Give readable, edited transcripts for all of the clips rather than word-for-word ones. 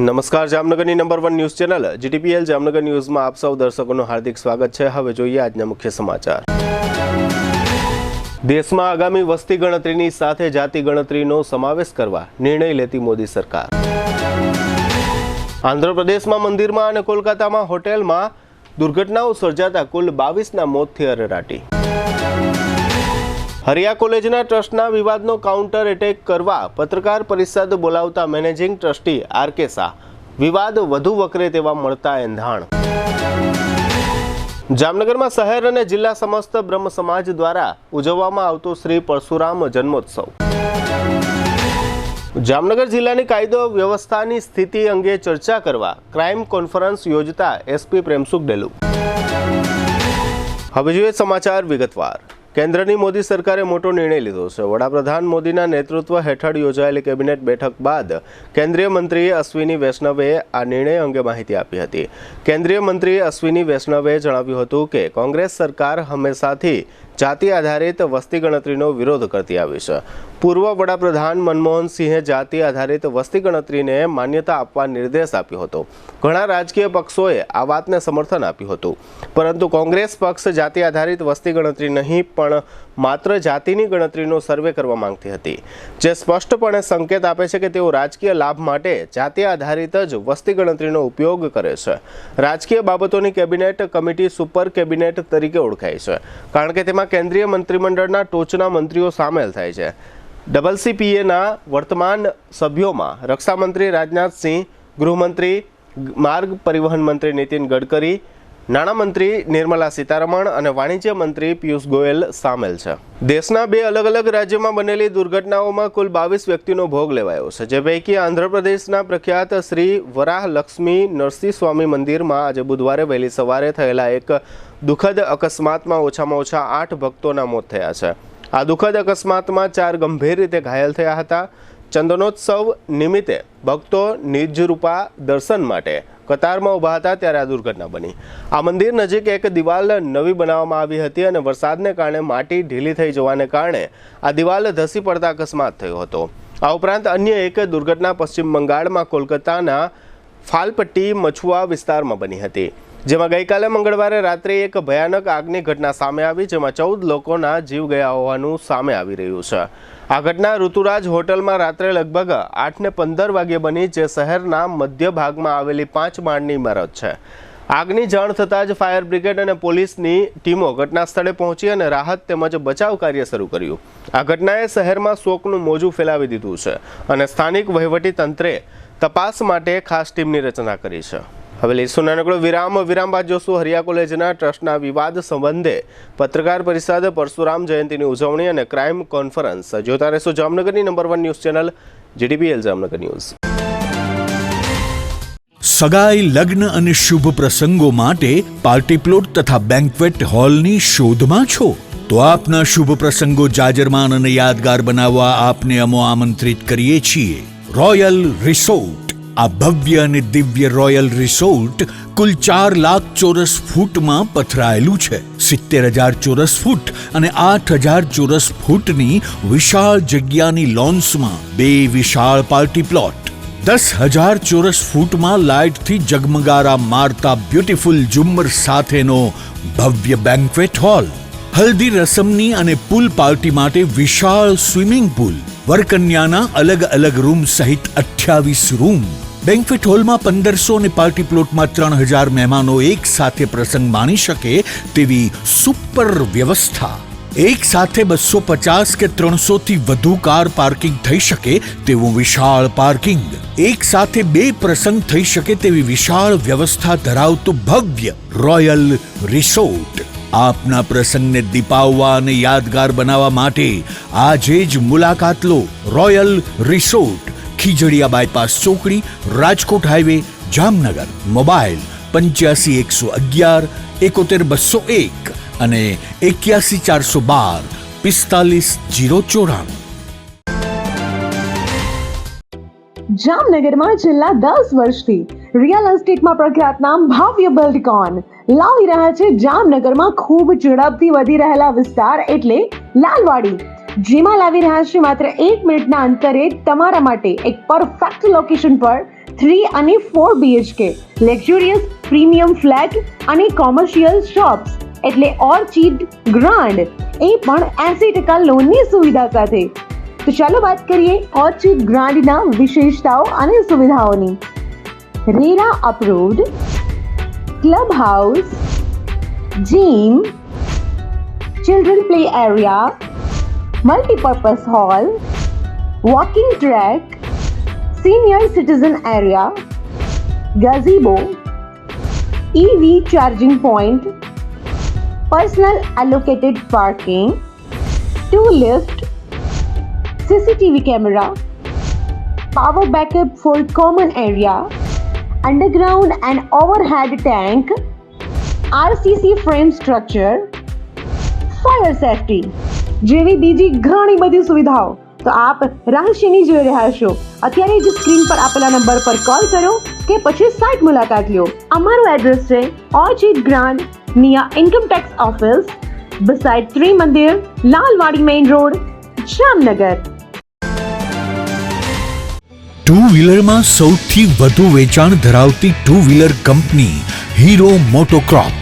નમસ્કાર, જામનગરની number 1 news channel GTPL Jamnagar ન્યૂઝમાં આપ સૌ દર્શકોનું હાર્દિક સ્વાગત છે। હવે જોઈએ આજના મુખ્ય સમાચાર। દેશમાં આગામી વસ્તી ગણતરીની સાથે જાતિ ગણતરીનો સમાવેશ કરવા નિર્ણય લેતી મોદી સરકાર। આંધ્રપ્રદેશમાં મંદિરમાં અને કોલકાતામાં હોટેલમાં દુર્ઘટનાઓ સર્જાતા કુલ 22ના મોતથી અરેરાટી। હરિયા કોલેજના ટ્રસ્ટના વિવાદનો કાઉન્ટર એટેક કરવા પત્રકાર પરિષદ બોલાવતા મેનેજિંગ ટ્રસ્ટી આર.કે. શાહ, વિવાદ વધુ વકરે તેવા મળતા એંધાણ। જામનગરમાં શહેર અને જિલ્લા સમસ્ત બ્રહ્મ સમાજ દ્વારા ઉજવવામાં આવતો શ્રી પરશુરામ જન્મોત્સવ। જામનગર જિલ્લાની કાયદો વ્યવસ્થાની સ્થિતિ અંગે ચર્ચા કરવા ક્રાઇમ કોન્ફરન્સ યોજતા એસપી પ્રેમસુખ ડેલુ। હવે જોઈએ સમાચાર વિગતવાર। કેન્દ્રની મોદી સરકારે મોટો નિર્ણય લીધો છે। વડાપ્રધાન મોદીના નેતૃત્વ હેઠળ યોજાયેલી કેબિનેટ બેઠક બાદ કેન્દ્રીય મંત્રી અશ્વિની વૈષ્ણવે આ નિર્ણય અંગે માહિતી આપી હતી। કેન્દ્રીય મંત્રી અશ્વિની વૈષ્ણવે જણાવ્યું હતું કે કોંગ્રેસ સરકાર હંમેશાથી જાતિ આધારિત વસ્તી ગણતરીનો વિરોધ કરતી આવી છે। પૂર્વ વડાપ્રધાન મનમોહન સિંહે જાતિ આધારિત વસ્તી ગણતરીને માન્યતા આપવા નિર્દેશ આપ્યો હતો। ઘણા રાજકીય પક્ષોએ આ વાતને સમર્થન આપ્યું હતું, પરંતુ કોંગ્રેસ પક્ષ જાતિ આધારિત વસ્તી ગણતરી નહીં પણ માત્ર જાતિની ગણતરીનો સર્વે કરવા માંગતી હતી, જે સ્પષ્ટપણે સંકેત આપે છે કે તેઓ રાજકીય લાભ માટે જાતિ આધારિત જ વસ્તી ગણતરીનો ઉપયોગ કરે છે। રાજકીય બાબતોની કેબિનેટ કમિટી સુપર કેબિનેટ તરીકે ઓળખાય છે, કારણ કે તેમાં કેન્દ્રીય મંત્રીમંડળના ટોચના મંત્રીઓ સામેલ થાય છે। CCPAના વર્તમાન સભ્યોમાં રક્ષામંત્રી રાજનાથસિંહ, ગૃહમંત્રી, માર્ગ પરિવહન મંત્રી નીતિન ગડકરી, નાણામંત્રી નિર્મલા સીતારમણ અને વાણિજ્ય મંત્રી પિયુષ ગોયલ સામેલ છે। દેશના 2 અલગ અલગ રાજ્યોમાં બનેલી દુર્ઘટનાઓમાં કુલ 22 વ્યક્તિનો ભોગ લેવાયો છે, જે પૈકી આંધ્રપ્રદેશના પ્રખ્યાત શ્રી વરાહ લક્ષ્મી નરસિંહ સ્વામી મંદિરમાં આજે બુધવારે વહેલી સવારે થયેલા એક દુઃખદ અકસ્માતમાં ઓછામાં ઓછા 8 ભક્તોના મોત થયા છે। આ દુઃખદ અકસ્માતમાં 4 ગંભીર રીતે ઘાયલ થયા હતા। ચંદનોત્સવ નિમિત્તે ભક્તો નિજરૂપા દર્શન માટે કતારમાં ઊભા હતા ત્યારે આ દુર્ઘટના બની। આ મંદિર નજીક એક દિવાલ નવી બનાવવામાં આવી હતી અને વરસાદને કારણે માટી ઢીલી થઈ જવાને કારણે આ દિવાલ ધસી પડતા અકસ્માત થયો હતો। આ ઉપરાંત અન્ય એક દુર્ઘટના પશ્ચિમ બંગાળમાં કોલકાતાના ફાલપટ્ટી મછુઆ વિસ્તારમાં બની હતી, જેમાં ગઈકાલે મંગળવારે રાત્રે એક ભયાનક આગની ઘટના સામે આવી, જેમાં 14 લોકોના જીવ ગયા હોવાનું સામે આવી રહ્યું છે। આ ઘટના ઋતુરાજ હોટલમાં રાત્રે લગભગ 8:15 વાગ્યે બની, જે શહેરના મધ્ય ભાગમાં આવેલી 5 માળની ઇમારત છે। આગની જાણ થતાં જ ફાયર બ્રિગેડ અને પોલીસની ટીમો ઘટના સ્થળે પહોંચી અને રાહત તેમજ બચાવ કાર્ય શરૂ કર્યું। આ ઘટનાએ શહેરમાં શોકનું મોજું ફેલાવી દીધું છે અને સ્થાનિક વહીવટી તંત્રે તપાસ માટે ખાસ ટીમની રચના કરી છે। હવે લઈશું નાનકડો વિરામ બાદ જોશું હરિયા કોલેજના ટ્રસ્ટના વિવાદ સંબંધે પત્રકાર પરિષદ, પરશુરામ જયંતિની ઉજવણી અને ક્રાઇમ કોન્ફરન્સ। જોતા રહેશો જામનગરની number 1 news channel GTPL Jamnagar news. સગાઈ, લગ્ન અને શુભ પ્રસંગો માટે પાર્ટી પ્લોટ તથા બેન્ક્વેટ હોલની શોધમાં છો તો આપના શુભ પ્રસંગો જાજરમાન અને યાદગાર બનાવવા આપને અમો આમંત્રિત કરીએ છીએ। Royal resort. આ ભવ્ય અને દિવ્ય રોયલ રિસોર્ટ કુલ 4 લાખ ચોરસ ફૂટમાં પથરાયેલું છે। 70,000 ચોરસ ફૂટ અને 8,000 ચોરસ ફૂટની વિશાળ જગ્યાની લોન્સમાં 2 વિશાળ પાર્ટી પ્લોટ, 10,000 ચોરસ ફૂટમાં લાઇટથી જગમગારા મારતા બ્યુટીફુલ ઝુમ્મર સાથેનો ભવ્ય બેન્ક્વેટ હોલ, હલ્દી રસમની અને પૂલ પાર્ટી માટે વિશાળ સ્વિમિંગ પૂલ, વરકન્યાના અલગ અલગ રૂમ સહિત 28 રૂમ। બેન્ક્વેટ હોલમાં 1500 અને પાર્ટી પ્લોટમાં 3000 મહેમાનો એક સાથે પ્રસંગ માણી શકે તેવી સુપર વ્યવસ્થા। એક સાથે 250 કે 300 થી વધુ કાર પાર્કિંગ થઈ શકે તેવું વિશાળ પાર્કિંગ, એક સાથે 2 પ્રસંગ થઈ શકે તેવી વિશાળ વ્યવસ્થા ધરાવતું ભવ્ય રોયલ રિસોર્ટ। આપના પ્રસંગને દીપાવવા અને યાદગાર બનાવવા માટે આજે જ મુલાકાત લો। રોયલ રિસોર્ટ, ખીજડીયા બાયપાસ ચોકડી, રાજકોટ હાઈવે, જામનગર। મોબાઈલ 85 111 71 201 અને 81 412 45 094। જામનગરમાં છેલ્લા 10 વર્ષથી રિયલ એસ્ટેટમાં પ્રખ્યાત નામ ભાવ્ય બિલ્ડકોન લાવી રહ્યા છે જામનગરમાં ખૂબ ઝડપથી વધી રહેલા વિસ્તાર એટલે લાલવાડી। જેમાં લાવી રહ્યા છે માત્ર 1 મિનિટના અંતરે તમારા માટે એક પરફેક્ટ લોકેશન પર 3 અને 4 BHK લક્ઝુરિયસ પ્રીમિયમ ફ્લેટ અને કોમર્શિયલ શોપ્સ એટલે ઓર્ચિડ ગ્રાન્ડ, એ પણ 80% લોનની સુવિધા સાથે. તો ચાલો વાત કરીએ ઓર્ચિડ ગ્રાન્ડના વિશેષતાઓ અને સુવિધાઓની. RERA approved, club house, gym, children play area, multipurpose hall, walking track, senior citizen area, gazebo, EV charging point, personal allocated parking, 2 lift, CCTV camera, power backup for common area, underground and overhead tank, RCC frame structure, fire safety જેવી બીજી ઘણી બધી સુવિધાઓ. તો આપ રહસ્યની જોઈ રહ્યા છો. અત્યારે જ સ્ક્રીન પર આપેલા નંબર પર કોલ કરો કે પછી સાઇટ મુલાકાત લો. અમારું એડ્રેસ છે orchid grand near income tax office beside Tri Mandir, Lalwadi Main Road, Jamnagar. Two વ્હીલરમાં સૌથી વધુ વેચાણ ધરાવતી ટુ વ્હીલર કંપની હીરો મોટોક્રોપ.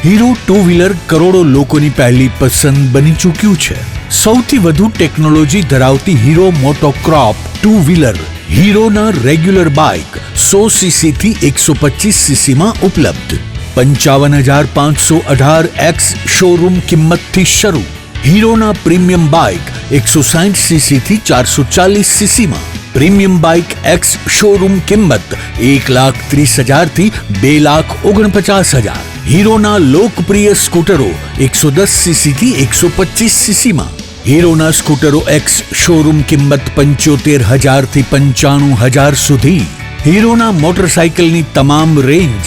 હીરો ટુ વ્હીલર કરોડો લોકોની પહેલી પસંદ બની ચૂક્યું છે. સૌથી વધુ ટેકનોલોજી ધરાવતી હીરો મોટોક્રોપ ટુ વ્હીલર હીરોના રેગ્યુલર બાઇક 100cc થી 125cc માં ઉપલબ્ધ. 55,518 શોરૂમ કિંમતથી શરૂ. હીરોના પ્રીમિયમ બાઇક 160cc થી 440cc માં. પ્રીમિયમ બાઇક એક્સ શોરૂમ કિંમત 1,30,000 થી 2,49,000. હીરોના લોકપ્રિય સ્કૂટરો 110cc થી 125cc માં. હીરોના સ્કૂટરો એક્સ શોરૂમ કિંમત 75,000 થી 95,000 સુધી. હીરોના મોટરસાઇકલની તમામ રેન્જ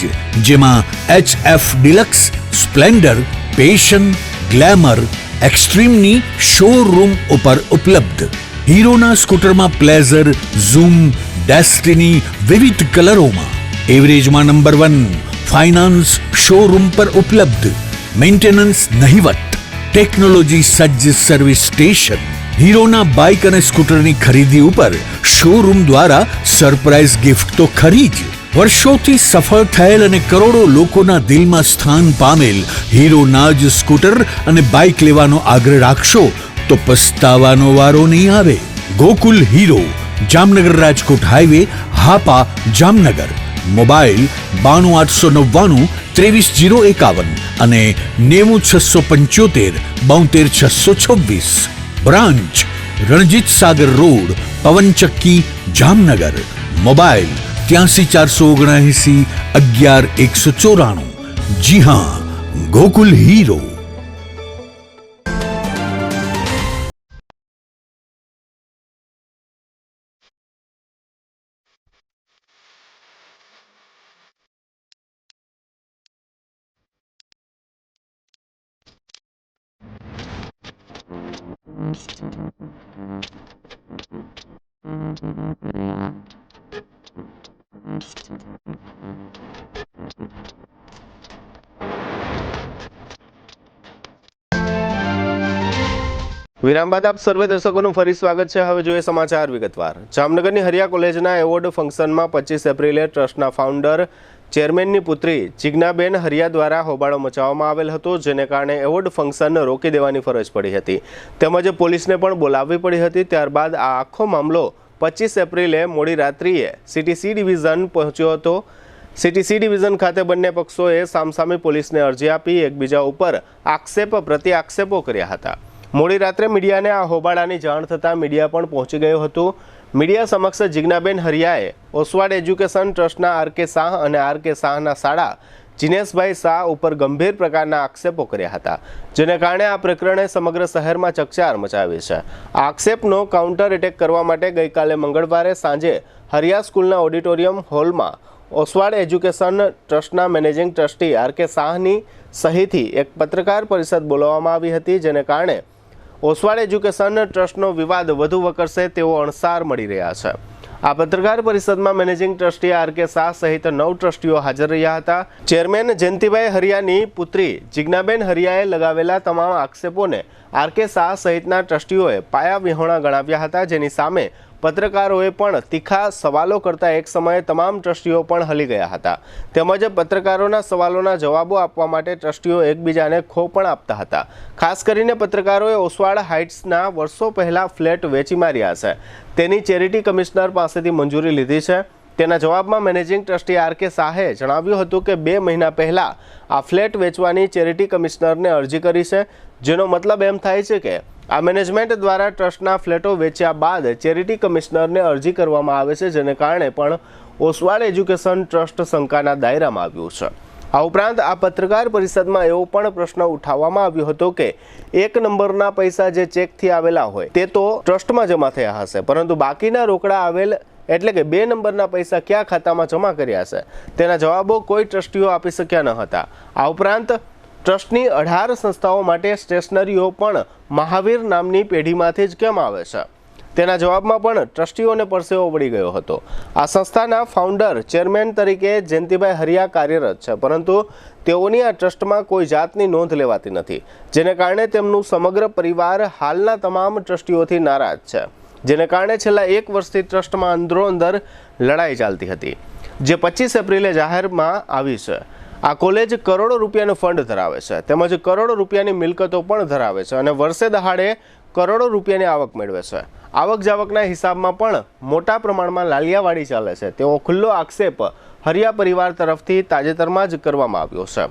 જેમાં HF deluxe, splendor, passion, glamour, એક્સ્ટ્રીમની શોરૂમ ઉપર ઉપલબ્ધ. હીરોના સ્કૂટરમાં પ્લેઝર, ઝૂમ, ડેસ્ટિની વિવિધ કલરોમાં. એવરેજમાં નંબર 1. ફાઇનાન્સ શોરૂમ પર ઉપલબ્ધ. મેન્ટેનન્સ નહિવત. ટેકનોલોજી સજ્જ સર્વિસ સ્ટેશન. હીરોના બાઇક અને સ્કૂટરની ખરીદી ઉપર શોરૂમ દ્વારા સરપ્રાઇઝ ગિફ્ટ તો ખરી જ. વર્ષોથી સફળ થયેલ અને કરોડો લોકોના દિલમાં સ્થાન પામેલ હીરોના જ સ્કૂટર અને બાઇક લેવાનો આગ્રહ રાખશો તો પસ્તાવાનો વારો નહીં આવે. Gokul hero, Jamnagar Rajkot highway, Hapa, Jamnagar. Mobile 92 899 23 051 અને 90 675 72 626. Branch Ranjit Sagar road, પવનચક્કી, Jamnagar. Mobile 83 479 11 194. જી હા, ગોકુલ હીરો. વિરામ બાદ આપ સર્વે દર્શકોનું ફરી સ્વાગત છે. હવે જોઈએ સમાચાર વિગતવાર. જામનગરની હરિયા કોલેજના એવોર્ડ ફંક્શનમાં 25 એપ્રિલે ટ્રસ્ટના ફાઉન્ડર ચેરમેનની પુત્રી જિજ્ઞાબેન હરિયા દ્વારા હોબાળો મચાવવામાં આવેલ હતો, જેને કારણે એવોર્ડ ફંક્શન રોકી દેવાની ફરજ પડી હતી તેમજ પોલીસને પણ બોલાવવી પડી હતી. ત્યારબાદ આ આખો મામલો 25 એપ્રિલે મોડી રાત્રિએ CTC ડિવિઝન પહોંચ્યો હતો. CTC ડિવિઝન ખાતે બંને પક્ષોએ સામસામે પોલીસને અરજી આપી એકબીજા ઉપર આક્ષેપ પ્રતિ આક્ષેપો કર્યા હતા. મોડી રાત્રે મીડિયાને આ હોબાળાની જાણ થતાં મીડિયા પણ પહોંચી ગયું હતું. મીડિયા સમક્ષ જિજ્ઞાબેન હરિયાએ ઓસવાડ એજ્યુકેશન ટ્રસ્ટના RK શાહ અને RK શાહના શાળા જીનેશભાઈ શાહ ઉપર ગંભીર પ્રકારના આક્ષેપો કર્યા હતા, જેને કારણે આ પ્રકરણે સમગ્ર શહેરમાં ચકચાર મચાવી છે. આ આક્ષેપનો કાઉન્ટર એટેક કરવા માટે ગઈકાલે મંગળવારે સાંજે હરિયા સ્કૂલના ઓડિટોરિયમ હોલમાં ઓસવાડ એજ્યુકેશન ટ્રસ્ટના મેનેજિંગ ટ્રસ્ટી RK શાહની સહીથી એક પત્રકાર પરિષદ બોલાવવામાં આવી હતી, જેને કારણે ઓસવાડ એજ્યુકેશન ટ્રસ્ટનો વિવાદ વધુ વકરશે તેવો અણસાર મળી રહ્યા છે. આ પત્રકાર પરિષદમાં મેનેજિંગ ટ્રસ્ટી આર.કે. શાહ સહિત 9 ટ્રસ્ટીઓ હાજર રહ્યા હતા. ચેરમેન જયંતિભાઈ હરિયાની પુત્રી જિજ્ઞાબેન હરિયાએ લગાવેલા તમામ આક્ષેપોને આર.કે. શાહ સહિતના ટ્રસ્ટીઓએ પાયાવિહોણા ગણાવ્યા હતા, જેની સામે પત્રકારોએ પણ તીખા સવાલો કરતા એક સમયે તમામ ટ્રસ્ટીઓ પણ હલી ગયા હતા. તેમજ પત્રકારોના સવાલોના જવાબો આપવા માટે ટ્રસ્ટીઓ એકબીજાને ખો પણ આપતા હતા. ખાસ કરીને પત્રકારોએ ઓસવાડ હાઇટ્સના વર્ષો પહેલા ફ્લેટ વેચી માર્યા છે, તેની ચેરિટી કમિશનર પાસેથી મંજૂરી લીધી છે. તેના જવાબમાં મેનેજિંગ ટ્રસ્ટી આર.કે. શાહે જણાવ્યું હતું કે 2 મહિના પહેલા આ ફ્લેટ વેચવાની ચેરિટી કમિશનરને અરજી કરી છે, જેનો મતલબ એમ થાય છે કે આ મેનેજમેન્ટ દ્વારા ટ્રસ્ટના ફ્લેટો વેચ્યા બાદ ચેરિટી કમિશનરને અરજી કરવામાં આવે છે, જેને કારણે પણ ઓસવાડ એજ્યુકેશન ટ્રસ્ટ શંકાના દાયરામાં આવ્યું છે. આ ઉપરાંત આ પત્રકાર પરિષદમાં એવો પણ પ્રશ્ન ઉઠાવવામાં આવ્યો હતો કે 1 નંબરના પૈસા જે ચેકથી આવેલા હોય તે તો ટ્રસ્ટમાં જમા થયા હશે, પરંતુ બાકીના રોકડા આવેલ એટલે કે 2 નંબરના પૈસા કયા ખાતામાં જમા કર્યા છે તેના જવાબો કોઈ ટ્રસ્ટીઓ આપી શક્યા ન હતા. આ ઉપરાંત ટ્રસ્ટની 18 સંસ્થાઓ માટે સ્ટેશનરીઓ પણ મહાવીર નામની પેઢીમાંથી જ કેમ આવે છે તેના જવાબમાં પણ ટ્રસ્ટીઓને પરસેવો વળી ગયો હતો. આ સંસ્થાના ફાઉન્ડર ચેરમેન તરીકે જયંતિભાઈ હરિયા કાર્યરત છે, પરંતુ તેઓની આ ટ્રસ્ટમાં કોઈ જાતની નોંધ લેવાતી નથી, જેને કારણે તેમનું સમગ્ર પરિવાર હાલના તમામ ટ્રસ્ટીઓથી નારાજ છે, જેને કારણે છેલ્લા 1 વર્ષથી ટ્રસ્ટમાં અંદરોઅંદર લડાઈ ચાલતી હતી, જે 25 એપ્રિલે જાહેરમાં આવી છે. આ કોલેજ કરોડો રૂપિયાનું ફંડ ધરાવે છે, તેમજ કરોડો રૂપિયાની મિલકતો પણ ધરાવે છે અને વર્ષે દહાડે કરોડો રૂપિયાની આવક મેળવે છે. આવક જાવકના હિસાબમાં પણ મોટા પ્રમાણમાં લાલિયાવાડી ચાલે છે તેવો ખુલ્લો આક્ષેપ હરિયા પરિવાર તરફથી તાજેતરમાં જ કરવામાં આવ્યો છે.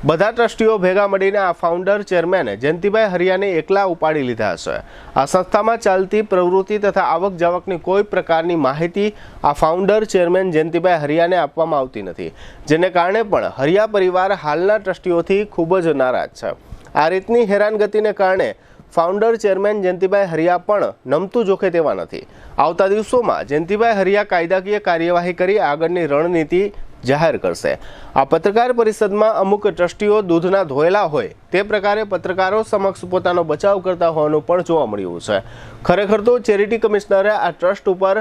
બધા ટ્રસ્ટીઓ ભેગા મળીને આ ફાઉન્ડર ચેરમેન જયંતિભાઈ હરિયાને એકલા ઉપાડી લીધા છે. આ સંસ્થામાં ચાલતી પ્રવૃત્તિ તથા આવક જાવકની કોઈ પ્રકારની માહિતી આ ફાઉન્ડર ચેરમેન જયંતિભાઈ હરિયાને આપવામાં આવતી નથી, જેને કારણે પણ હરિયા પરિવાર હાલના ટ્રસ્ટીઓથી ખૂબ જ નારાજ છે. આ રીતની હેરાનગતિને કારણે ફાઉન્ડર ચેરમેન જયંતિભાઈ હરિયા પણ નમતું જોખે તેવા નથી. આવતા દિવસોમાં જયંતિભાઈ હરિયા કાયદાકીય કાર્યવાહી કરી આગળની રણનીતિ જાહેર કરશે. આ પત્રકાર પરિષદમાં અમુક ટ્રસ્ટીઓ દૂધના ધોયેલા હોય તે પ્રકારે પત્રકારો સમક્ષ પોતાનો બચાવ કરતા હોવાનું પણ જોવા મળ્યું છે. ખરેખર તો ચેરિટી કમિશનરે આ ટ્રસ્ટ ઉપર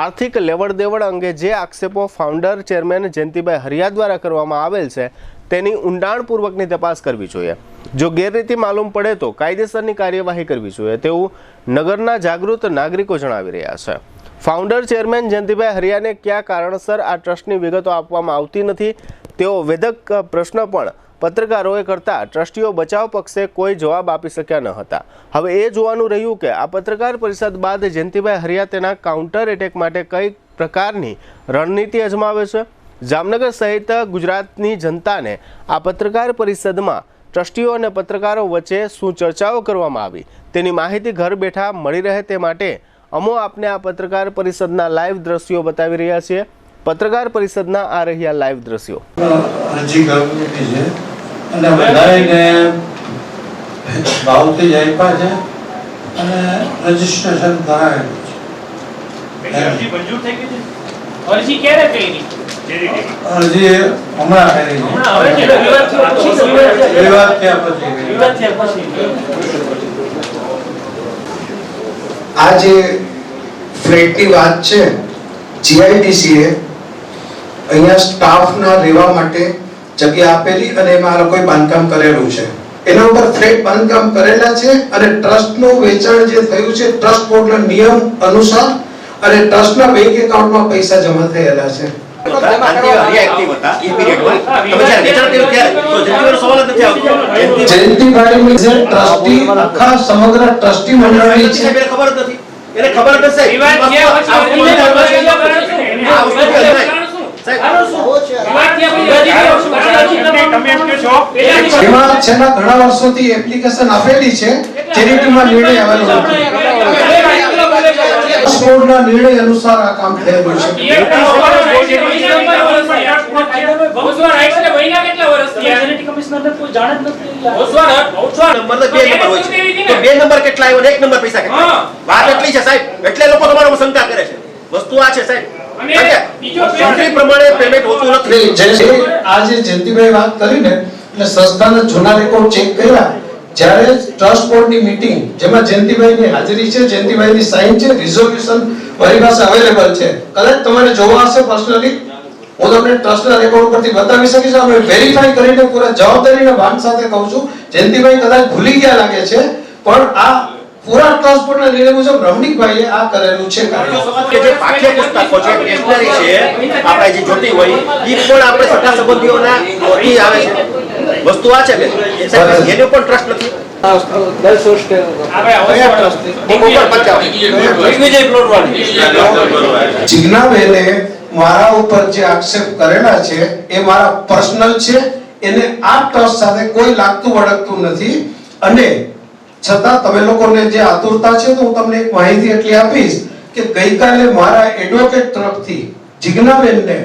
આર્થિક લેવડ દેવડ અંગે જે આક્ષેપો ફાઉન્ડર ચેરમેન જયંતિભાઈ હરિયા દ્વારા કરવામાં આવેલ છે તેની ઊંડાણપૂર્વકની તપાસ કરવી જોઈએ. જો ગેરરીતિ માલુમ પડે તો કાયદેસરની કાર્યવાહી કરવી જોઈએ તેવું નગરના જાગૃત નાગરિકો જણાવી રહ્યા છે. ફાઉન્ડર ચેરમેન જયંતિભાઈ હરિયાને કયા કારણસર આ ટ્રસ્ટની વિગતો આપવામાં આવતી નથી તેવો વેધક પ્રશ્ન પણ પત્રકારોએ કરતા ટ્રસ્ટીઓ બચાવ પક્ષે કોઈ જવાબ આપી શક્યા ન હતા. હવે એ જોવાનું રહ્યું કે આ પત્રકાર પરિષદ બાદ જયંતિભાઈ હરિયા તેના કાઉન્ટર એટેક માટે કઈ પ્રકારની રણનીતિ અજમાવે છે. જામનગર સહિત ગુજરાતની જનતાને આ પત્રકાર પરિષદમાં ટ્રસ્ટીઓ અને પત્રકારો વચ્ચે શું ચર્ચાઓ કરવામાં આવી તેની માહિતી ઘર બેઠા મળી રહે તે માટે અમો આપને આ પત્રકાર પરિષદના લાઈવ દ્રશ્યો બતાવી રહ્યા છીએ. પત્રકાર પરિષદના આ રહ્યા લાઈવ દ્રશ્યો. અરજી કરવાની છે અને બધાને ભાવથી જ આપ્યા છે અને રજીસ્ટ્રેશન કરાયેલું છે. અરજી મંજૂર થઈ ગઈ છે. અરજી ક્યારે કરી? અરજી હમણાં કરી છે. હમણાં હવે છે વિવાદ થયા પછી આ જે ફ્લેટની વાત છે, જીઆઈડીસીએ અહીંયા સ્ટાફના રહેવા માટે જગ્યા આપેલી અને એમાં આ લોકોએ બાંધકામ કરેલું છે. એના ઉપર ફ્લેટ બાંધકામ કરેલા છે અને ટ્રસ્ટનું વેચાણ જે થયું છે ટ્રસ્ટ બોર્ડના નિયમ અનુસાર અને ટ્રસ્ટના બેંક એકાઉન્ટમાં પૈસા જમા થયેલા છે. જયંતિભાઈ જે ટ્રસ્ટી આખા સમગ્ર ટ્રસ્ટી મંડળની છે ખબર નથી, એને ખબર નથી. એમાં છેલ્લા ઘણા વર્ષોથી એપ્લિકેશન આપેલી છે, ચેરિટીમાં નિર્ણય આવેલો નથી. બોર્ડના નિર્ણય અનુસાર આ કામ થયેલું છે. બે નંબર કેટલા આવ્યો, એક નંબર પૈસા કેટલા? વાત એટલી છે સાહેબ, એટલે લોકો તમારો શંકા કરે છે. વસ્તુ આ છે સાહેબ, પ્રમાણે પેમેન્ટ હોતું નથી. આજે જયંતિભાઈ વાત કરી ને એટલે સંસ્થાના જૂના રેકોર્ડ ચેક કર્યા જ્યારે ટ્રસ્ટ બોર્ડની મીટિંગ જેમાં જયંતિભાઈની હાજરી છે, જયંતિભાઈની સાઇન છે, રિઝોલ્યુશન મારી પાસે અવેલેબલ છે, કદાચ તમારે જોવા હશે પર્સનલી, હું તમને ટ્રસ્ટના રેકોર્ડ પરથી બતાવી શકીશ. અમે વેરીફાઈ કરીને પૂરા જવાબદારીના ભાન સાથે કહું છું, જયંતિભાઈ કદાચ ભૂલી ગયા લાગે છે, પણ આ પૂરા ટ્રસ્ટ બોર્ડના નિર્ણય મુજબ રમણીકભાઈએ આ કરેલું છે. કે જે પાઠ્ય પુસ્તકો છે, સ્ટેશનરી છે, આપણે જે જોતી હોય એ પણ આપણે સગા સંબંધીઓના ઓછી આવે છે. વસ્તુ આ છે કે એનો પણ ટ્રસ્ટ નથી. જિજ્ઞાબેને મારા ઉપર જે આક્ષેપ કરેલા છે એ મારા પર્સનલ છે, એને આ ટ્રસ્ટ સાથે કોઈ લાગતું વળગતું નથી. અને છતાં તમે લોકોને જે આતુરતા છે, તો હું તમને એક માહિતી એટલી આપીશ કે ગઈકાલે મારા એડવોકેટ તરફથી જિજ્ઞાબેનને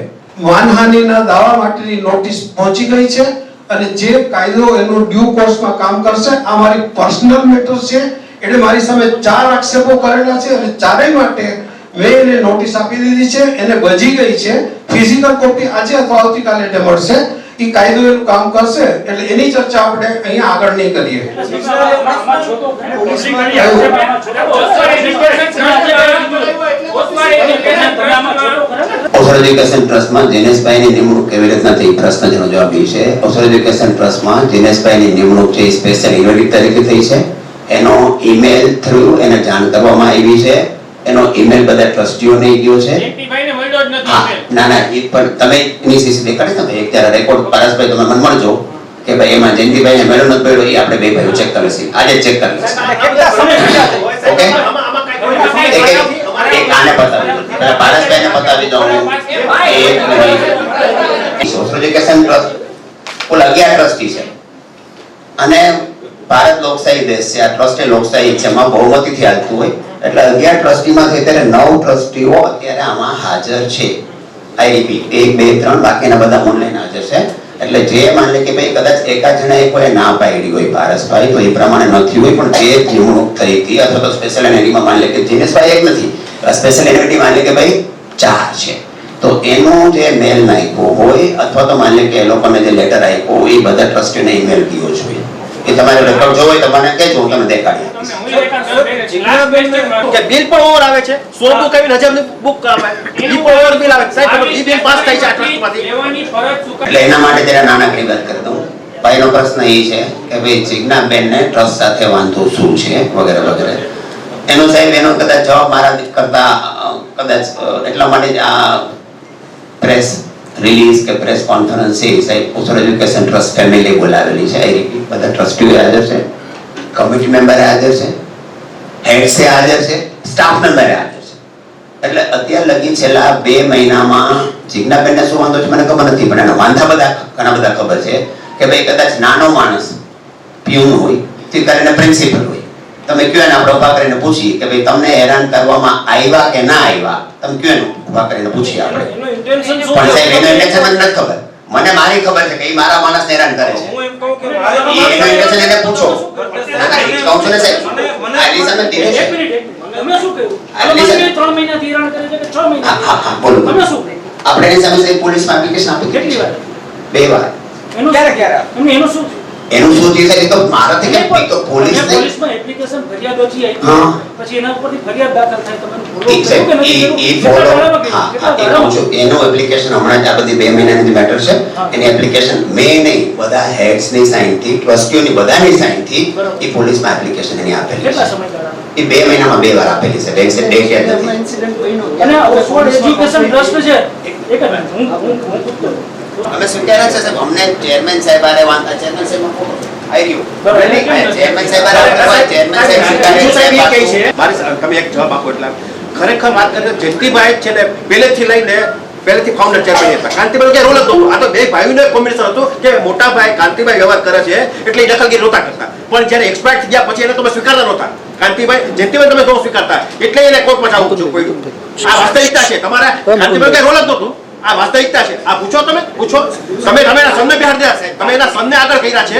માનહાનિના દાવા માટેની નોટિસ પહોંચી ગઈ છે અને જે કાયદો એનું ડ્યુ કોર્સમાં કામ કરશે. આ મારી પર્સનલ મેટર છે, એટલે મારી સામે 4 આક્ષેપો કરેલા છે અને ચારેય માટે મેં એને નોટિસ આપી દીધી છે. એને બજી ગઈ છે. ફિઝિકલ કોપી આજે અથવા આવતીકાલે એને મળશે. એ કાયદો એનું કામ કરશે એટલે એની ચર્ચા આપણે અહીંયા આગળ નહીં કરીએ. અવસર એજ્યુકેશન ટ્રસ્ટમાં દિનેશભાઈની નિમણૂક કેવી રીતના થઈ, પ્રશ્ન જેનો જવાબ એ છે. અવસર એજ્યુકેશન ટ્રસ્ટમાં દિનેશભાઈની નિમણૂક છે સ્પેશિયલ ઇન્વેન્ટિવ તરીકે થઈ છે. એનો ઈમેલ થ્રુ એને જાણ કરવામાં આવી છે. એનો ઈમેલ બધા ટ્રસ્ટીઓને ગયો છે. ના ના, એ પણ તમે એની સીસી દેખાડી ને એક ત્યારે રેકોર્ડ પારસભાઈ તમે મને મળજો કે ભાઈ એમાં જયંતિભાઈને મેળો નથી પડ્યો, એ આપણે બે ભાઈઓ ચેક કરી લઈશું. આજે ચેક કરી લઈશું. ઓકે, એક આને બતાવી દો, પારસભાઈને બતાવી દઉં. સોશિયલ એજ્યુકેશન ટ્રસ્ટ કુલ 11 ટ્રસ્ટી છે અને ભારત લોકશાહી દેશ છે. આ ટ્રસ્ટ એ લોકશાહી છે, એમાં બહુમતીથી હાલતું હોય એટલે 11 ટ્રસ્ટીમાંથી અત્યારે 9 ટ્રસ્ટીઓ અત્યારે આમાં હાજર છે. આઈ રિપીટ, 1 2 3 બાકીના બધા ઓનલાઈન હાજર છે. એટલે જે માન લે કે ભાઈ કદાચ એકાદ જણાએ કોઈ ના પાડી હોય પારસભાઈ, તો એ પ્રમાણે નથી હોય, પણ જે નિમણૂક થઈ હતી અથવા તો સ્પેશિયલ એન્ટિટીમાં માન લે કે દિનેશભાઈ એક નથી, સ્પેશિયલ એન્ટિટી માન લે કે ભાઈ 4 છે, તો એનો જે મેલ નાખ્યો હોય અથવા તો માન લે કે એ લોકોને જે લેટર આપ્યો હોય એ બધા ટ્રસ્ટીને ઈમેલ ગયો જોઈએ. એ તમારે રેકોર્ડ જોવો હોય તો મને કહેજો, હું તમને દેખાડી આપીશ. કે બિલ પણ ઓવર આવે છે. 100 બુક આવીને 1000 ની બુક કરાવે, ઈ પણ ઓવર બિલ આવે. સાહેબ ઈ બિલ પાસ થાય છે આ ટ્રસ્ટમાંથી. એટલે એના માટે જરા નાનકડી વાત કરી દઉં. ભાઈનો પ્રશ્ન એ છે કે ભાઈ જિજ્ઞાબેનને ટ્રસ્ટ સાથે વાંધો શું છે વગેરે વગેરે. એનો સાહેબ એનો કદાચ જવાબ મારા કરતા કદાચ એટલા માટે જ આ પ્રેસ રિલીઝ કે પ્રેસ કોન્ફરન્સ છે સાહેબ અવસર એજ્યુકેશન ટ્રસ્ટ ફેમિલી બોલાવેલી છે. આઈ રિપીટ, બધા ટ્રસ્ટીઓ હાજર છે, કમિટી મેમ્બર હાજર છે, હેડ્સ હાજર છે, સ્ટાફ મેમ્બર હાજર છે. એટલે અત્યાર લગી છેલ્લા 2 મહિનામાં જિજ્ઞાબેનને શું વાંધો છે મને ખબર નથી, પણ એના વાંધા ઘણા બધા ખબર છે કે ભાઈ કદાચ નાનો માણસ પ્યુન હોય તે કરીને પ્રિન્સિપલ હોય, તમે કયો એને આપણે ઉભા કરીને પૂછીએ કે ભાઈ તમને હેરાન કરવામાં આવ્યા કે ના આવ્યા, તમે કયો એને ઉભા કરીને પૂછીએ આપણે. પણ સાહેબ એનો ઇન્ટેન્શન મને નથી ખબર, મને મારી ખબર છે કે એ મારા માણસને હેરાન કરે છે. એનો ઇન્ટેન્શન એને પૂછો. ના ના, એ કહું છું ને સાહેબ, આની સામે ધીરે છે. હા, બોલો. આપણે એની સામે સાહેબ પોલીસમાં એપ્લિકેશન આપી કેટલી વાર? 2 વાર. એનું શું થયું છે તો મારાથી કે તો પોલીસમાં એપ્લિકેશન ફરિયાદ ઓછી આવી પછી એના ઉપરથી ફરિયાદ દાખલ થાય તમે ઠીક છે. એ ફોલો હા એ કહું છું એનો એપ્લિકેશન હમણાં જ આ બધી 2 મહિનાની મેટર છે. એની એપ્લિકેશન મેં નહીં બધા હેડ્સની સાઇનથી ટ્રસ્ટીઓની બધાની સાઇનથી એ પોલીસમાં એપ્લિકેશન એની આપેલી છે. એ 2 મહિનામાં 2 વાર આપેલી છે. એક્ઝેક્ટ ડેટ યાદ નથી. અને ઓક્સફોર્ડ એજ્યુકેશન ટ્રસ્ટ છે એક મિનિટ હું અમે સ્વીકાર્યા છે સાહેબ, અમને ચેરમેન સાહેબ આરે વાંધા ચેરમેન સાહેબ આવી રહ્યું ચેરમેન સાહેબ આરે ચેરમેન સાહેબ સ્વીકારે છે. મારી તમે એક જવાબ આપો. એટલે ખરેખર વાત કરીએ જયંતિભાઈ છે ને પહેલેથી ફાઉન્ડર ચેરમેન હતા. કાંતિભાઈ કે રોલ હતો. આ તો બે ભાઈઓને કોમ્બિનેશન હતું કે મોટા ભાઈ કાંતિભાઈ વ્યવહાર કરે છે એટલે દખલગીરી નહોતા કરતા, પણ જ્યારે એક્સપાયર થઈ ગયા પછી એને તમે સ્વીકારતા નહોતા. કાંતિભાઈ જયંતિભાઈ તમે ન સ્વીકારતા એટલે એને કોર્ટમાં જવું પડ્યું. આ વાસ્તવિકતા છે. તમારા કાંતિભાઈ કે રોલ જ નહોતું. આ વાસ્તવિકતા છે. આ પૂછો તમે એના સનને બિહાર દે તમે એના સનને આગળ કર્યા છે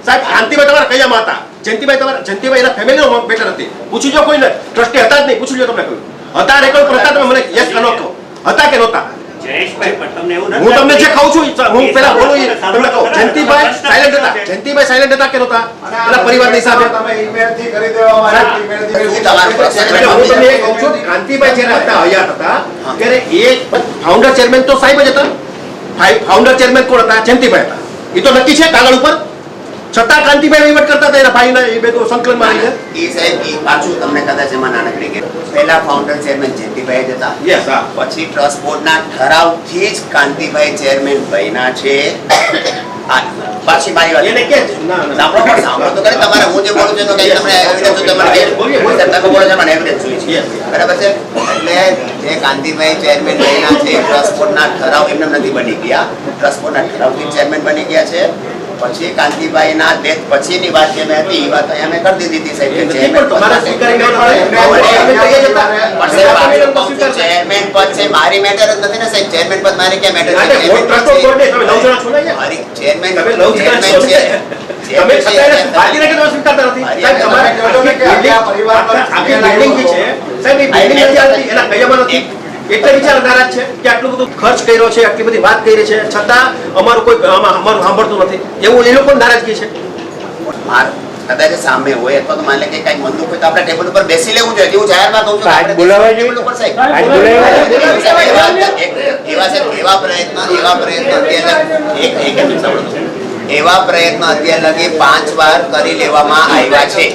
સાહેબ. કાંતિભાઈ તમારા કયામાં હતા, જયંતિભાઈ એના ફેમિલીનો બેટર હતી. પૂછી જો કોઈને ટ્રસ્ટી હતા જ નહીં, પૂછી જો તમને કહ્યું હતા રેકોર્ડ પર હતા. તમે મને યસ કે નો કહો, હતા કે નહોતા? જયેશભાઈ પણ તમને એવું હું તમને જે કહું છું હું પેલા બોલું એ તમને કહું જયંતિભાઈ સાયલેન્ટ હતા કે નહોતા પેલા પરિવારના હિસાબે તમે ઈમેલથી કરી દેવામાં આવ્યું, ઈમેલથી તમારો પ્રશ્ન એટલે હું તમને એ કહું છું કાંતિભાઈ જ્યારે હતા હયાત હતા ત્યારે એ ફાઉન્ડર ચેરમેન તો સાહેબ જ હતા. ફાઉન્ડર ચેરમેન કોણ હતા? જયંતિભાઈ હતા. એ તો નક્કી છે કાગળ ઉપર, છતાં કાંતિભાઈ વહીવટ કરતા હતા એના ભાઈના એ બધું સંકલનમાં રહીને. એ સાહેબ એ પાછું તમને કદાચ એમાં નાનકડી કે પહેલા ફાઉન્ડર ચેરમેન જયંતિભાઈ જ હતા. યસ, હા. પછી ટ્રસ્ટ બોર્ડના ઠરાવથી જ કાંતિભાઈ ચેરમેન બન્યા છે. પાછી મારી વાત એને કે સાંભળો પણ સાંભળો તો ખરી તમારે હું જે બોલું છું તો કઈ તમને એવિડન્સ તો તમારે તમે બોલો છો મને એવિડન્સ જોઈએ છે બરાબર છે. એટલે જે કાંતિભાઈ ચેરમેન બન્યા છે ટ્રસ્ટ બોર્ડના ઠરાવ એમને નથી બની ગયા, ટ્રસ્ટ બોર્ડના ઠરાવથી ચેરમેન બની ગયા છે. પછી કાંતિભાઈના ડેથ પછીની વાત જે મેં હતી એ વાત અહીંયા મેં કરી દીધી હતી સાહેબ. ચેરમેન પદ છે મારી મેટર જ નથી ને સાહેબ. ચેરમેન પદ મારી ક્યાં મેટર છે? ચેરમેન એટલે વિચાર નારાજ છે કે આટલું બધું ખર્ચ કર્યો છે, આટલી બધી વાત કરી છે, છતાં અમારું કોઈ અમારું સાંભળતું નથી, એવું એ લોકો નારાજગી છે. કદાચ સામે હોય અથવા તો માની લે કે કઈક મનદુખ હોય તો આપણે ટેબલ ઉપર બેસી લેવું જોઈએ. હું જાહેરમાં કહું છું ટેબલ ઉપર સાહેબ એવા પ્રયત્ન અત્યાર લગી 5 વાર કરી લેવામાં આવ્યા છે.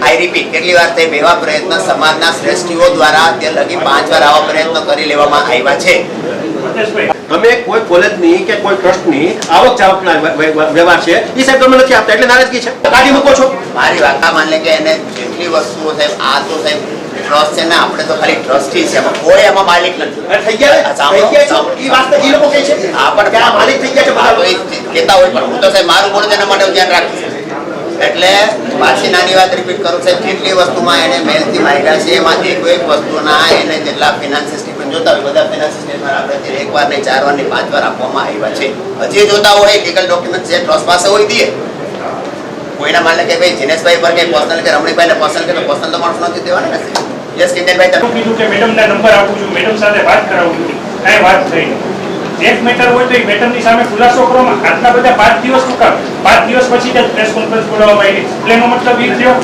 આઈ રિપીટ, કેટલી વાર સાહેબ એવા પ્રયત્ન સમાજના શ્રેષ્ઠીઓ દ્વારા અત્યાર લગી 5 વાર આવા પ્રયત્ન કરી લેવામાં આવ્યા છે. તમે કોઈ કોલેજની કે કોઈ ટ્રસ્ટની આવક જાવકના વ્યવહાર છે એ સાહેબ તમે નથી આપતા એટલે નારાજગી છે, કાઢી મૂકો છો. મારી વાત માન લે કે એને જેટલી વસ્તુઓ સાહેબ આ તો સાહેબ ટ્રસ્ટ છે ને, આપણે તો ખાલી ટ્રસ્ટી છે, એમાં કોઈ એમાં માલિક નથી. થઈ ગયા એ વાત એ લોકો કહે છે હા પણ માલિક થઈ ગયા છે હા તો એ કહેતા હોય પણ હું તો સાહેબ મારું બોલું એના માટે ધ્યાન રાખીશ. એટલે પાછી નાની વાત રિપીટ કરું સાહેબ, જેટલી વસ્તુમાં એને મેલથી માંગ્યા છે એમાં એક વસ્તુના એને જેટલા ફિનાન્સિયલ સ્ટેટમેન્ટ જોતા હોય બધા ફિનાન્સિયલ સ્ટેટમેન્ટ આપણે 1 વાર નહીં 4 વાર નહીં 5 વાર આપવામાં આવ્યા છે. હજી જોતા હોય લીગલ ડોક્યુમેન્ટ જે ટ્રસ્ટ પાસે હોય દે. કોઈના માને કે ભાઈ જીનેશભાઈ પર કે પર્સનલ કે રમણીભાઈને પર્સનલ કે તો પર્સનલ તો માણસ નથી દેવાના ને. યસ કિંજલભાઈ તમે કીધું કે મેડમના નંબર આપું છું, મેડમ સાથે વાત કરાવું છું, કાંઈ વાત થઈ નહીં. એક મેટર હોય તો એ મેટરની સામે ખુલાસો કરવામાં આટલા બધા 5 દિવસ શું કામ? 5 દિવસ પછી જ પ્રેસ કોન્ફરન્સ બોલાવવામાં આવી. એટલે એનો મતલબ એ થયો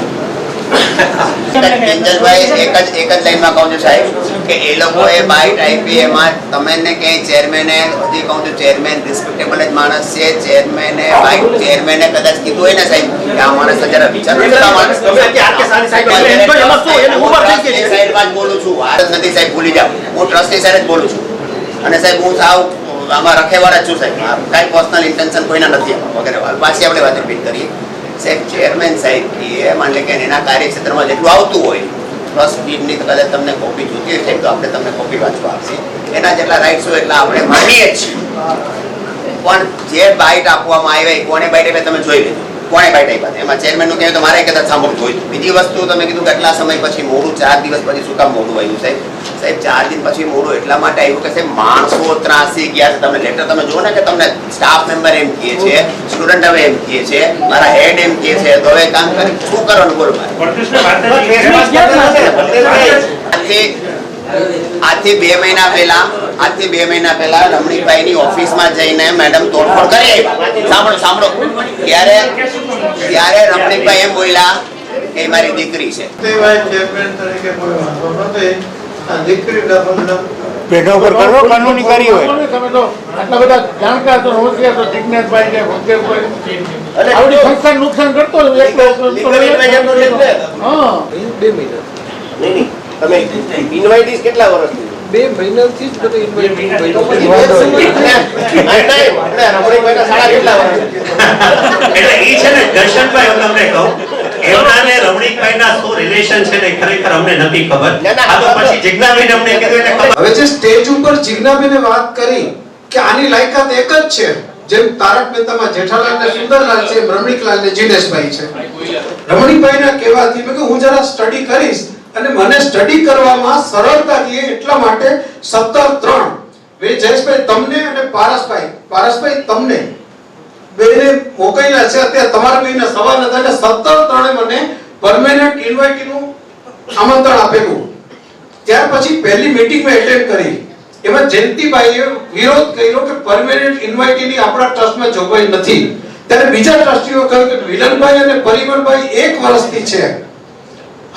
કિંજલભાઈ એક જ લાઈનમાં કહું છું સાહેબ કે એ લોકોએ બાઇટ આપી એમાં તમને ક્યાંય ચેરમેને હજી કહું છું ચેરમેન રિસ્પેક્ટેબલ જ માણસ છે. ચેરમેને કદાચ કીધું હોય ને સાહેબ કે આ માણસ જરા વિચારો સાહેબ બોલું છું વાત નથી સાહેબ ભૂલી જાઓ. હું ટ્રસ્ટી સાહેબ જ બોલું છું અને સાહેબ હું સાવ આમાં રખેવાળા જ છું સાહેબ. કાંઈ પર્સનલ ઇન્ટેન્શન કોઈના નથી આમાં વગેરે. પાછી આપણે વાત રિપીટ કરીએ સાહેબ. ચેરમેન સાહેબ એ માની લે કે એના કાર્યક્ષેત્રમાં જેટલું આવતું હોય ટ્રસ્ટ ડીડની કદાચ તમને કોપી જોતી હોય સાહેબ તો આપણે તમને કોપી વાંચવા આપશે. એના જેટલા રાઇટ્સ હોય એટલા આપણે માનીએ જ છીએ. પણ જે બાઇટ આપવામાં આવે કોને બાઇટ આપે તમે જોઈ લેજો કોને બાઇટ આપ્યા. એમાં ચેરમેનનું કહેવાય તો મારે કદાચ સાંભળવું જોઈએ. બીજી વસ્તુ તમે કીધું કે આટલા સમય પછી મોડું 4 દિવસ પછી શું કામ મોડું આવ્યું સાહેબ? સાહેબ 4 દિન પછી મોડું એટલા માટે આવ્યું કે સાહેબ માણસો ત્રાસી ગયા છે. તમે લેટર તમે જુઓ ને કે તમને સ્ટાફ મેમ્બર એમ કહે છે, સ્ટુડન્ટ હવે એમ કહે છે, મારા હેડ એમ કહે છે, તો હવે કામ કરી શું કરવાનું બોલો મારે? આજથી 2 મહિના પહેલા રમણીકભાઈની ઓફિસમાં જઈને મેડમ તોડફોડ કરી આવ્યા. સાંભળો ત્યારે રમણીકભાઈ એમ બોલ્યા કે મારી દીકરી છે. ચેરમેન તરીકે કોઈ વાંધો નથી. આ દીકરી પેઢા ઉપર કરો કાનૂની કાર્યવાહી. તમે તો આટલા બધા જાણકાર છો, હોશિયાર છો, જિજ્ઞેશભાઈ કે ભોગદેવભાઈ આવડી સંસ્થાને નુકસાન કરતો હા 2 મહિના નહીં તમે ઇન્વાઇટીસ કેટલા વર્ષથી? 2 મહિનાથી જ બધું એટલે એ છે ને દર્શનભાઈ હું તમને કહું એમના ને રમણીકભાઈના શું રિલેશન છે ને ખરેખર અમને નથી ખબર. આ તો પછી જિજ્ઞાબેન અમને કીધું એટલે ખબર. હવે જે સ્ટેજ ઉપર જિજ્ઞાબેને વાત કરી કે આની લાયકાત એક જ છે, જેમ તારક મહેતામાં જેઠાલાલ ને સુંદરલાલ છે, રમણીકલાલ ને જીનેશભાઈ છે. રમણીકભાઈના કહેવાથી મેં કહ્યું હું જરા સ્ટડી કરીશ અને મને સ્ટડી કરવામાં સરળતા રહે એટલા માટે 17-3 જયેશભાઈ તમને અને પારસભાઈ તમને બેને મોકલ્યા છે. અત્યારે તમારા બેને સવાલ હતા એટલે 17-3 મને પરમેનન્ટ ઇન્વાઇટીનું આમંત્રણ આપેલું. ત્યાર પછી પહેલી મીટિંગ મેં એટેન્ડ કરી. એમાં જયંતિભાઈએ વિરોધ કર્યો કે પરમેનન્ટ ઇન્વાઇટીની આપણા ટ્રસ્ટમાં જોગવાઈ નથી. ત્યારે બીજા ટ્રસ્ટીઓ કહ્યું કે વિલનભાઈ અને પરિમલભાઈ 1 વર્ષથી છે.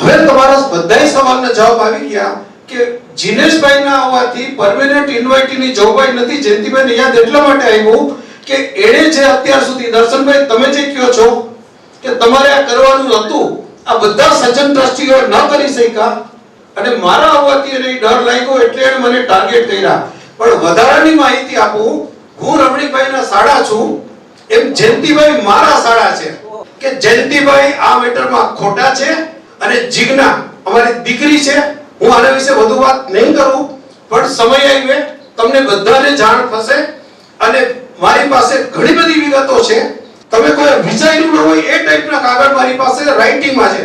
હવે તમારા બધાય સવાલના જવાબ આવી ગયા કે જીનેશભાઈના આવવાથી પરમેનન્ટ ઇન્વાઇટીની જોગવાઈ નથી. જયંતિભાઈને યાદ એટલા માટે આવ્યું કે એણે જે અત્યાર સુધી દર્શનભાઈ તમે જે કહો છો કે તમારે આ કરવાનું હતું, આ બધા સજ્જન ટ્રસ્ટીઓ ન કરી શક્યા અને મારા આવવાથી એને ડર લાગ્યો એટલે એને મને ટાર્ગેટ કર્યા. પણ વધારાની માહિતી આપું, હું રમણીકભાઈના સાડા છું, એમ જયંતિભાઈ મારા સાડા છે કે જયંતિભાઈ આ મેટરમાં ખોટા છે અને જીજ્ઞા અમારી દીકરી છે. હું આના વિશે વધુ વાત નહીં કરું, પણ સમય આવે તમને બધાને જાણ થશે અને મારી પાસે ઘણી બધી વિગતો છે. તમે કોઈ વિચાર્યું ન હોય એ ટાઈપના કાગળ મારી પાસે રાઇટિંગમાં છે.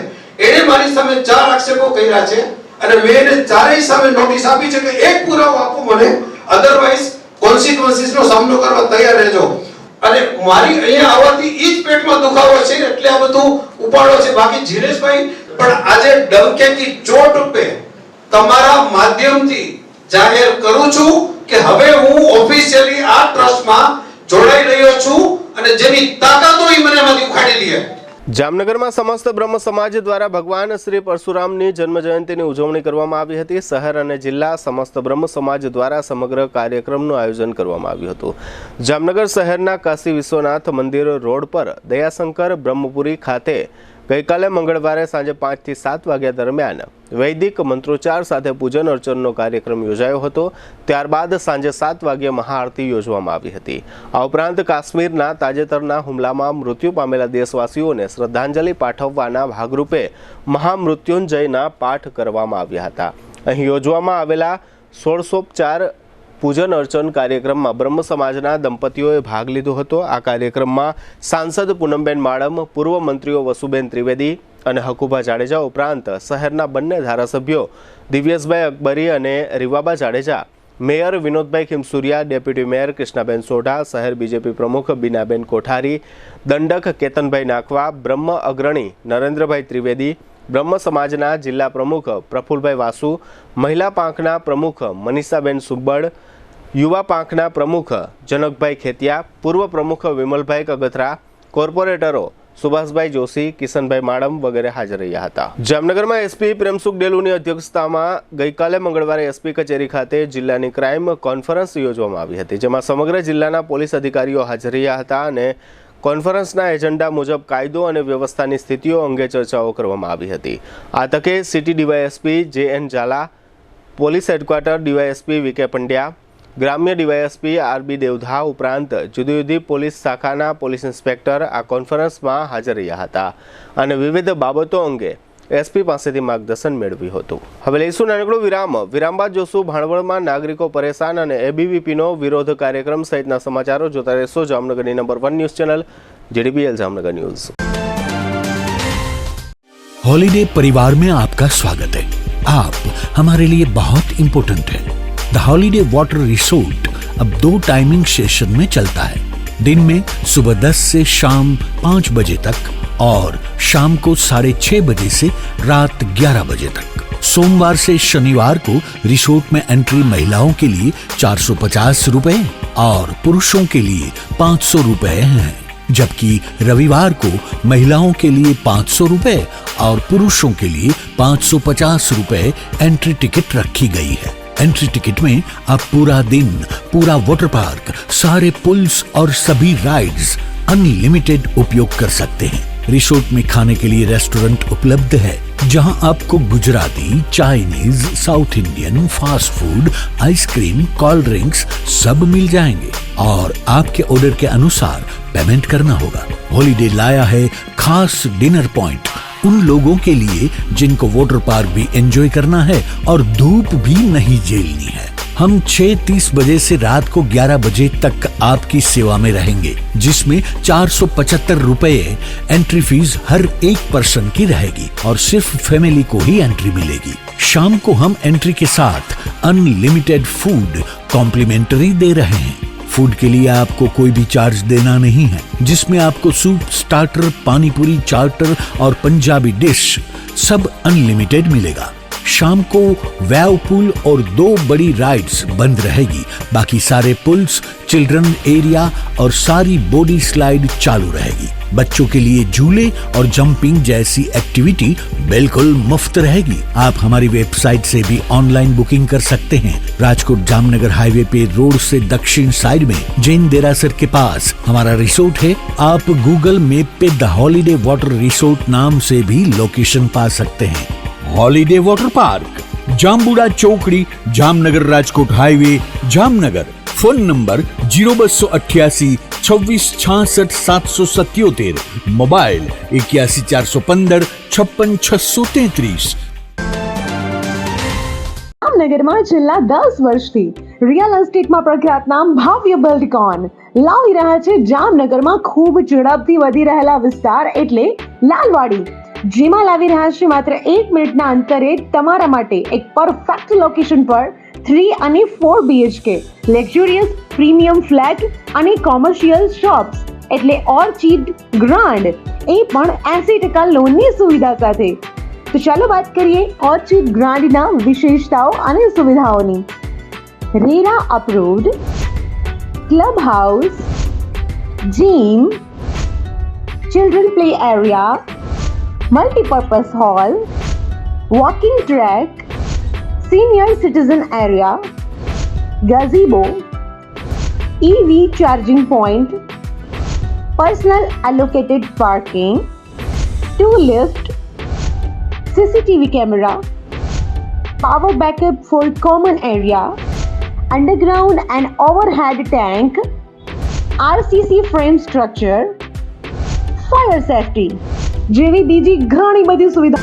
એણે મારી સામે 4 આક્ષેપો કર્યા છે અને મેં એને ચારેય સામે નોટિસ આપી છે કે એક પુરાવો આપો મને, અધરવાઇઝ કોન્સિક્વન્સીસનો સામનો કરવા તૈયાર રહેજો. અને મારી અહીંયા આવવાથી ઈ જ પેટમાં દુખાવો છે એટલે આ બધું ઉપાડો છે. બાકી જીનેશભાઈ પણ આજે ડંકેથી ચોટ રૂપે તમારા માધ્યમથી જાહેર કરું છું કે હવે હું ઓફિશિયલી આ ટ્રસ્ટમાં જોડાઈ રહ્યો છું અને જેની તાકાત હોય મને એમાંથી ઉખાડી લે. જામનગરમાં સમસ્ત બ્રહ્મ સમાજ દ્વારા ભગવાન શ્રી પરશુરામની જન્મ જયંતિની ઉજવણી કરવામાં આવી હતી. શહેર અને જિલ્લા સમસ્ત બ્રહ્મ સમાજ દ્વારા સમગ્ર કાર્યક્રમનું આયોજન કરવામાં આવ્યું હતું. જામનગર શહેરના કાશી વિશ્વનાથ મંદિર રોડ પર દયાશંકર બ્રહ્મપુરી ખાતે ગઈકાલે મંગળવારે સાંજે 5 થી 7 વાગ્યા દરમિયાન વૈદિક મંત્રોચ્ચાર સાથે પૂજન અર્ચનનો કાર્યક્રમ યોજાયો હતો. ત્યારબાદ સાંજે 7 વાગ્યે મહાઆરતી યોજવામાં આવી હતી. આ ઉપરાંત કાશ્મીરના તાજેતરના હુમલામાં મૃત્યુ પામેલા દેશવાસીઓને શ્રદ્ધાંજલિ પાઠવવાના ભાગરૂપે મહામૃત્યુંજયના પાઠ કરવામાં આવ્યા હતા. અહીં યોજવામાં આવેલા 1604 પૂજન અર્ચન કાર્યક્રમમાં બ્રહ્મ સમાજના દંપતીઓએ ભાગ લીધો હતો. આ કાર્યક્રમમાં સાંસદ પૂનમબેન માડમ, પૂર્વ મંત્રીઓ વસુબેન ત્રિવેદી અને હકુભા જાડેજા ઉપરાંત શહેરના બંને ધારાસભ્યો દિવ્યેશભાઈ અકબરી અને Rivaba Jadeja, mayor Vinodbhai Khimsuriya, deputy mayor Krishnaben Sodha, શહેર બીજેપી પ્રમુખ બીનાબેન કોઠારી, દંડક કેતનભાઈ નાખવા, બ્રહ્મ અગ્રણી નરેન્દ્રભાઈ ત્રિવેદી, બ્રહ્મ સમાજના જિલ્લા પ્રમુખ પ્રફુલભાઈ વાસુ, મહિલા પાંખના પ્રમુખ મનીષાબેન સુબ્બડ, યુવા પાંખના પ્રમુખ જનકભાઈ ખેતિયા, પૂર્વ પ્રમુખ વિમલભાઈ કગથરા, કોર્પોરેટરો સુભાષભાઈ જોશી, કિશનભાઈ માડમ વગેરે હાજર રહ્યા હતા. જામનગરમાં એસપી પ્રેમસુખ ડેલુની અધ્યક્ષતામાં ગઈકાલે મંગળવારે એસપી કચેરી ખાતે જિલ્લાની ક્રાઇમ કોન્ફરન્સ યોજવામાં આવી હતી, જેમાં સમગ્ર જિલ્લાના પોલીસ અધિકારીઓ હાજર રહ્યા હતા અને કોન્ફરન્સના એજન્ડા મુજબ કાયદો અને વ્યવસ્થાની સ્થિતિઓ અંગે ચર્ચાઓ કરવામાં આવી હતી. આ તકે city DYSP JN. Jhala, police headquarter DYSP VK. Pandya, ગ્રામ્ય ડીવાયએસપી આર.બી. દેવધા ઉપરાંત જુદી જુદી પોલીસ શાખાના પોલીસ ઇન્સ્પેક્ટર આ કોન્ફરન્સમાં હાજર રહ્યા હતા અને વિવિધ બાબતો અંગે એસપી પાસેથી માર્ગદર્શન મેળવ્યું હતું. હવે લઈશું નાનકડો વિરામ. વિરામ બાદ જોશું ભાણવડમાં નાગરિકો પરેશાન અને એબીવીપીનો વિરોધ કાર્યક્રમ સહિતના સમાચારો જોતા રહેશો જામનગરની number 1 news channel JDBL Jamnagar news. Holiday परिवार में आपका स्वागत है. आप हमारे लिए बहुत इम्पोर्टेंट है. द हॉलीडे वाटर रिसोर्ट अब 2 टाइमिंग सेशन में चलता है. दिन में सुबह 10 से शाम 5 बजे तक और शाम को 6:30 बजे से रात 11 बजे तक. सोमवार से शनिवार को रिसोर्ट में एंट्री महिलाओं के लिए 450 रुपए और पुरुषों के लिए 500 रुपए है, जबकि रविवार को महिलाओं के लिए 500 रुपए और पुरुषों के लिए 550 रुपए एंट्री टिकट रखी गई है. एंट्री टिकट में आप पूरा दिन, पूरा वाटर पार्क, सारे पुल्स और सभी राइड्स अनलिमिटेड उपयोग कर सकते हैं. रिसोर्ट में खाने के लिए रेस्टोरेंट उपलब्ध है, जहां आपको Gujarati, Chinese, south Indian, fast food, ice cream, cold drinks सब मिल जाएंगे और आपके ऑर्डर के अनुसार पेमेंट करना होगा. हॉलीडे लाया है खास डिनर पॉइंट उन लोगों के लिए जिनको वाटर पार्क भी एंजॉय करना है और धूप भी नहीं झेलनी है. हम 6:30 बजे से रात को 11 बजे तक आपकी सेवा में रहेंगे, जिसमें 475 रुपए एंट्री फीस हर एक पर्सन की रहेगी और सिर्फ फैमिली को ही एंट्री मिलेगी. शाम को हम एंट्री के साथ अनलिमिटेड फूड कॉम्प्लीमेंट्री दे रहे हैं. फूड के लिए आपको कोई भी चार्ज देना नहीं है, जिसमें आपको सूप, स्टार्टर, पानी पूरी, चार्टर और पंजाबी डिश सब अनलिमिटेड मिलेगा. शाम को वेव पूल और 2 बड़ी राइड्स बंद रहेगी। बाकी सारे पुल्स, चिल्ड्रन एरिया और सारी बॉडी स्लाइड चालू रहेगी। बच्चों के लिए झूले और जंपिंग जैसी एक्टिविटी बिल्कुल मुफ्त रहेगी। आप हमारी वेबसाइट से भी ऑनलाइन बुकिंग कर सकते हैं। राजकोट जामनगर हाईवे पे रोड से दक्षिण साइड में जैन देरासर के पास हमारा रिसोर्ट है। आप गूगल मैप पे द हॉलीडे वाटर रिसोर्ट नाम से भी लोकेशन पा सकते हैं। हॉलीडे वाटर पार्क, जामबुड़ा चौकड़ी, Jamnagar Rajkot highway, Jamnagar. Phone number 0288 26 66 777, mobile 81 415 56 633। જામનગરમાં છેલ્લા 10 વર્ષથી રિયલ એસ્ટેટમાં પ્રખ્યાત નામ ભવ્ય બિલ્ડકોન લાવી રહ્યા છે જામનગરમાં ખૂબ ઝડપથી વધી રહેલા વિસ્તાર એટલે લાલવાડી, જેમાં લાવી રહ્યા છે માત્ર 1 મિનિટના અંતરે તમારા માટે એક પરફેક્ટ લોકેશન પર 3 અને 4 BHK લક્ઝુરિયસ પ્રીમિયમ ફ્લેટ અને કોમર્શિયલ શોપ્સ એટલે ઓર્ચિડ ગ્રાન્ડ, એ પણ 80% લોનની સુવિધા સાથે। તો ચાલો વાત કરીએ ઓર્ચિડ ગ્રાન્ડના વિશેષતાઓ અને સુવિધાઓની। RERA approved, club house, gym, children play area, multipurpose hall, walking track, senior citizen area, gazebo, EV charging point, personal allocated parking, 2 lift, CCTV camera, power backup for common area, underground and overhead tank, RCC frame structure, fire safety જેવી બીજી ઘણી બધી સુવિધા।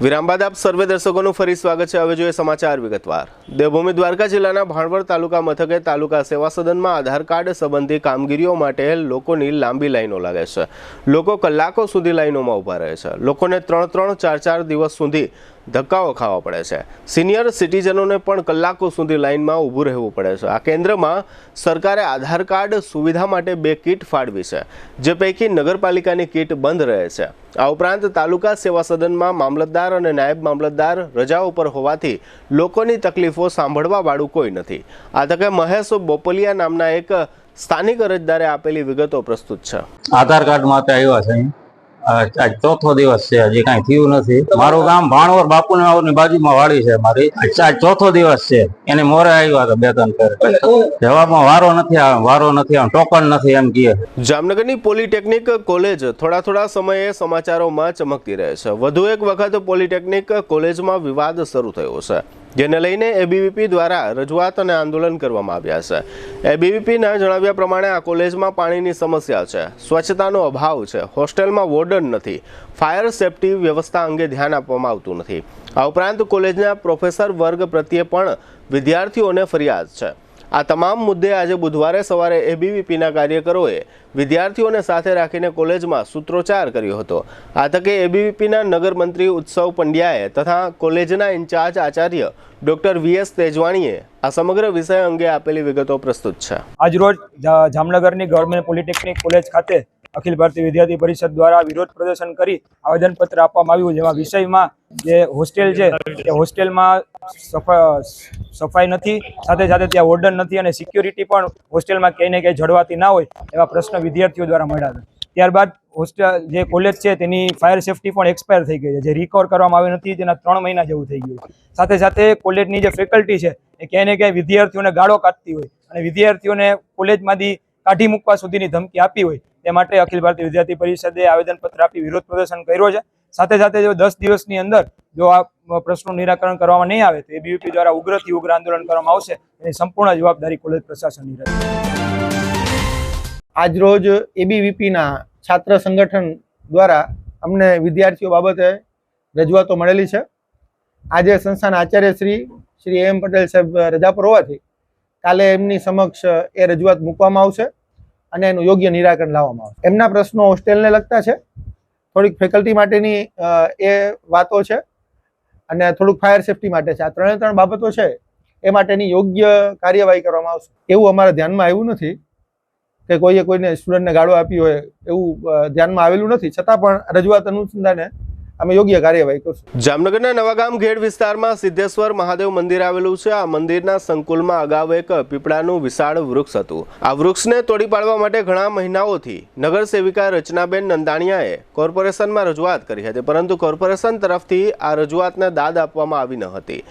વિરામ બાદ આપ સર્વે દર્શકોનું ફરી સ્વાગત છે। હવે જોઈએ સમાચાર વિગતવાર। દેવભૂમિ દ્વારકા જિલ્લાના ભાણવડ તાલુકા મથકે તાલુકા સેવા સદનમાં આધાર કાર્ડ સંબંધી કામગીરીઓ માટે લોકોની લાંબી લાઈનો લાગે છે। લોકો કલાકો સુધી લાઈનોમાં ઊભા રહે છે। લોકોને 3-3, 4-4 દિવસ સુધી ધક્કાઓ ખાવા પડે છે। સિનિયર સિટીઝનોને પણ કલાકો સુધી લાઈનમાં ઊભું રહેવું પડે છે। આ કેન્દ્રમાં સરકારે આધાર કાર્ડ સુવિધા માટે 2 કીટ ફાળવી છે, જે પૈકી નગરપાલિકાની કીટ બંધ રહે છે। આ ઉપરાંત તાલુકા સેવા સદનમાં મામલતદાર અને નાયબ મામલતદાર રજા ઉપર હોવાથી લોકોની તકલીફો સાંભળવા વાળું કોઈ નથી। આ તકે મહેશ બોપલિયા નામના એક સ્થાનિક અરજદારે આપેલી વિગતો પ્રસ્તુત છે। આધાર કાર્ડ માટે આવ્યા છે, આજ ચોથો દિવસ છે, હજી કાંઈ થયું નથી। મારું ગામ ભાણવર બાપુની બાજુમાં વાડી છે મારી, આજ ચોથો દિવસ છે। એને મોરે આવ્યા હતા 2-3 ફેર, જવાબમાં વારો નથી આવે, ટોકન નથી એમ કહે। જામનગરની પોલિટેકનિક કોલેજ થોડા સમયે સમાચારોમાં ચમકતી રહે છે। વધુ એક વખત પોલિટેકનિક કોલેજમાં વિવાદ શરૂ થયો છે, જેને લઈને એબીવીપી દ્વારા રજૂઆત અને આંદોલન કરવામાં આવ્યા છે। એબીવીપીના જણાવ્યા પ્રમાણે આ કોલેજમાં પાણીની સમસ્યા છે, સ્વચ્છતાનો અભાવ છે, હોસ્ટેલમાં વોર્ડન નથી, ફાયર સેફટી વ્યવસ્થા અંગે ધ્યાન આપવામાં આવતું નથી। આ ઉપરાંત કોલેજના પ્રોફેસર વર્ગ પ્રત્યે પણ વિદ્યાર્થીઓને ફરિયાદ છે। આ તમામ મુદ્દે આજે બુધવારે સવારે એબીવીપીના કાર્યકરોએ વિદ્યાર્થીઓને સાથે રાખીને કોલેજમાં સૂત્રોચ્ચાર કર્યો હતો। આ તકે એબીવીપીના નગર મંત્રી ઉત્સવ પંડ્યાએ તથા કોલેજના ઇન્ચાર્જ આચાર્ય ડોક્ટર VS તેજવાણીએ આ સમગ્ર વિષય અંગે આપેલી વિગતો પ્રસ્તુત છે। આજરોજ જામનગરની ગવર્મેન્ટ પોલિટેકનિક કોલેજ ખાતે અખિલ ભારતીય વિદ્યાર્થી પરિષદ દ્વારા વિરોધ પ્રદર્શન કરી આવેદનપત્ર આપવામાં આવ્યું, જેમાં વિષયમાં જે હોસ્ટેલ છે તે હોસ્ટેલમાં સફાઈ નથી, સાથે સાથે ત્યાં વોર્ડન નથી અને સિક્યોરિટી પણ હોસ્ટેલમાં ક્યાંય ને ક્યાંય જળવાતી ના હોય એવા પ્રશ્ન વિદ્યાર્થીઓ દ્વારા મળ્યા હતા। ત્યારબાદ હોસ્ટેલ જે કોલેજ છે તેની ફાયર સેફટી પણ એક્સપાયર થઈ ગઈ છે, જે રિકવર કરવામાં આવી નથી, તેના 3 મહિના જેવું થઈ ગયું। સાથે સાથે કોલેજની જે ફેકલ્ટી છે એ ક્યાંય ને ક્યાંય વિદ્યાર્થીઓને ગાળો કાઢતી હોય અને વિદ્યાર્થીઓને કોલેજમાંથી કાઢી મૂકવા સુધીની ધમકી આપી હોય, તે માટે અખિલ ભારતીય વિદ્યાર્થી પરિષદે આવેદનપત્ર આપી વિરોધ પ્રદર્શન કર્યો છે। સાથે સાથે જો 10 દિવસની અંદર જો આ પ્રશ્નનું નિરાકરણ કરવામાં નહીં આવે તો એબીવીપી દ્વારા ઉગ્રથી ઉગ્ર આંદોલન કરવામાં આવશે, એની સંપૂર્ણ જવાબદારી કોલેજ પ્રશાસનની રહેશે। આજ રોજ એબીવીપીના છાત્ર સંગઠન દ્વારા અમને વિદ્યાર્થીઓ બાબતે રજૂઆતો મળેલી છે। આજે સંસ્થાના આચાર્ય શ્રી AM પટેલ સાહેબ રજા પર હોવાથી કાલે એમની સમક્ષ એ રજૂઆત મૂકવામાં આવશે અને એનું યોગ્ય નિરાકરણ લાવવામાં આવશે। એમના પ્રશ્નો હોસ્ટેલને લગતા છે, થોડીક ફેકલ્ટી માટેની એ વાતો છે અને થોડુંક ફાયર સેફટી માટે છે। આ 3 બાબતો છે એ માટેની યોગ્ય કાર્યવાહી કરવામાં આવશે। એવું અમારા ધ્યાનમાં આવ્યું નથી કે કોઈને સ્ટુડન્ટને ગાળો આપી હોય, એવું ધ્યાનમાં આવેલું નથી, છતાં પણ રજૂઆત અનુસંધાને અમે યોગ્ય કાર્યવાહી કરશું. જામનગરના નવાગામ ઘેડ વિસ્તારમાં સિદ્ધેશ્વર મહાદેવ મંદિર આવેલું છે. આ મંદિરના સંકુલમાં અગાઉ એક પીપળાનું વિશાળ વૃક્ષ હતું. આ વૃક્ષને તોડી પાડવા માટે ઘણા મહિનાઓથી નગર સેવિકા રચનાબેન નંદાણીયાએ કોર્પોરેશનમાં રજૂઆત કરી હતી, પરંતુ કોર્પોરેશન તરફથી આ રજૂઆતને દાદ આપવામાં આવી ન હતી.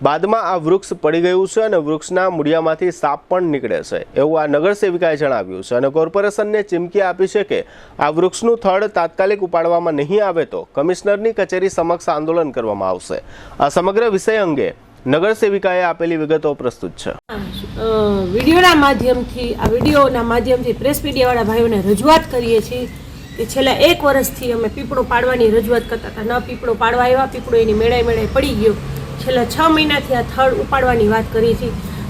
બાદમાં આ વૃક્ષ પડી ગયું છે અને વૃક્ષના મૂળિયામાંથી સાપ પણ નીકળે છે એવું આ નગર સેવિકાએ જણાવ્યું છે અને કોર્પોરેશનને ચીમકી આપી છે કે આ વૃક્ષનું થડ તાત્કાલિક ઉપાડવામાં નહીં આવે તો કમિશનરની કચેરી સમક્ષ આંદોલન કરવામાં આવશે. આ સમગ્ર વિષય અંગે નગર સેવિકાએ આપેલી વિગતો પ્રસ્તુત છે. વિડીયોના માધ્યમથી પ્રેસ મીડિયાવાળા ભાઈઓને રજૂઆત કરીએ છીએ કે છેલ્લા 1 વર્ષથી અમે પીપળો પાડવાની રજૂઆત કરતા હતા. ન પીપળો પાડવા આવ્યા, પીપળો એની મેળાએ પડી ગયો. છેલ્લા 6 મહિનાથી આ થડ ઉપાડવાની વાત કરી છે.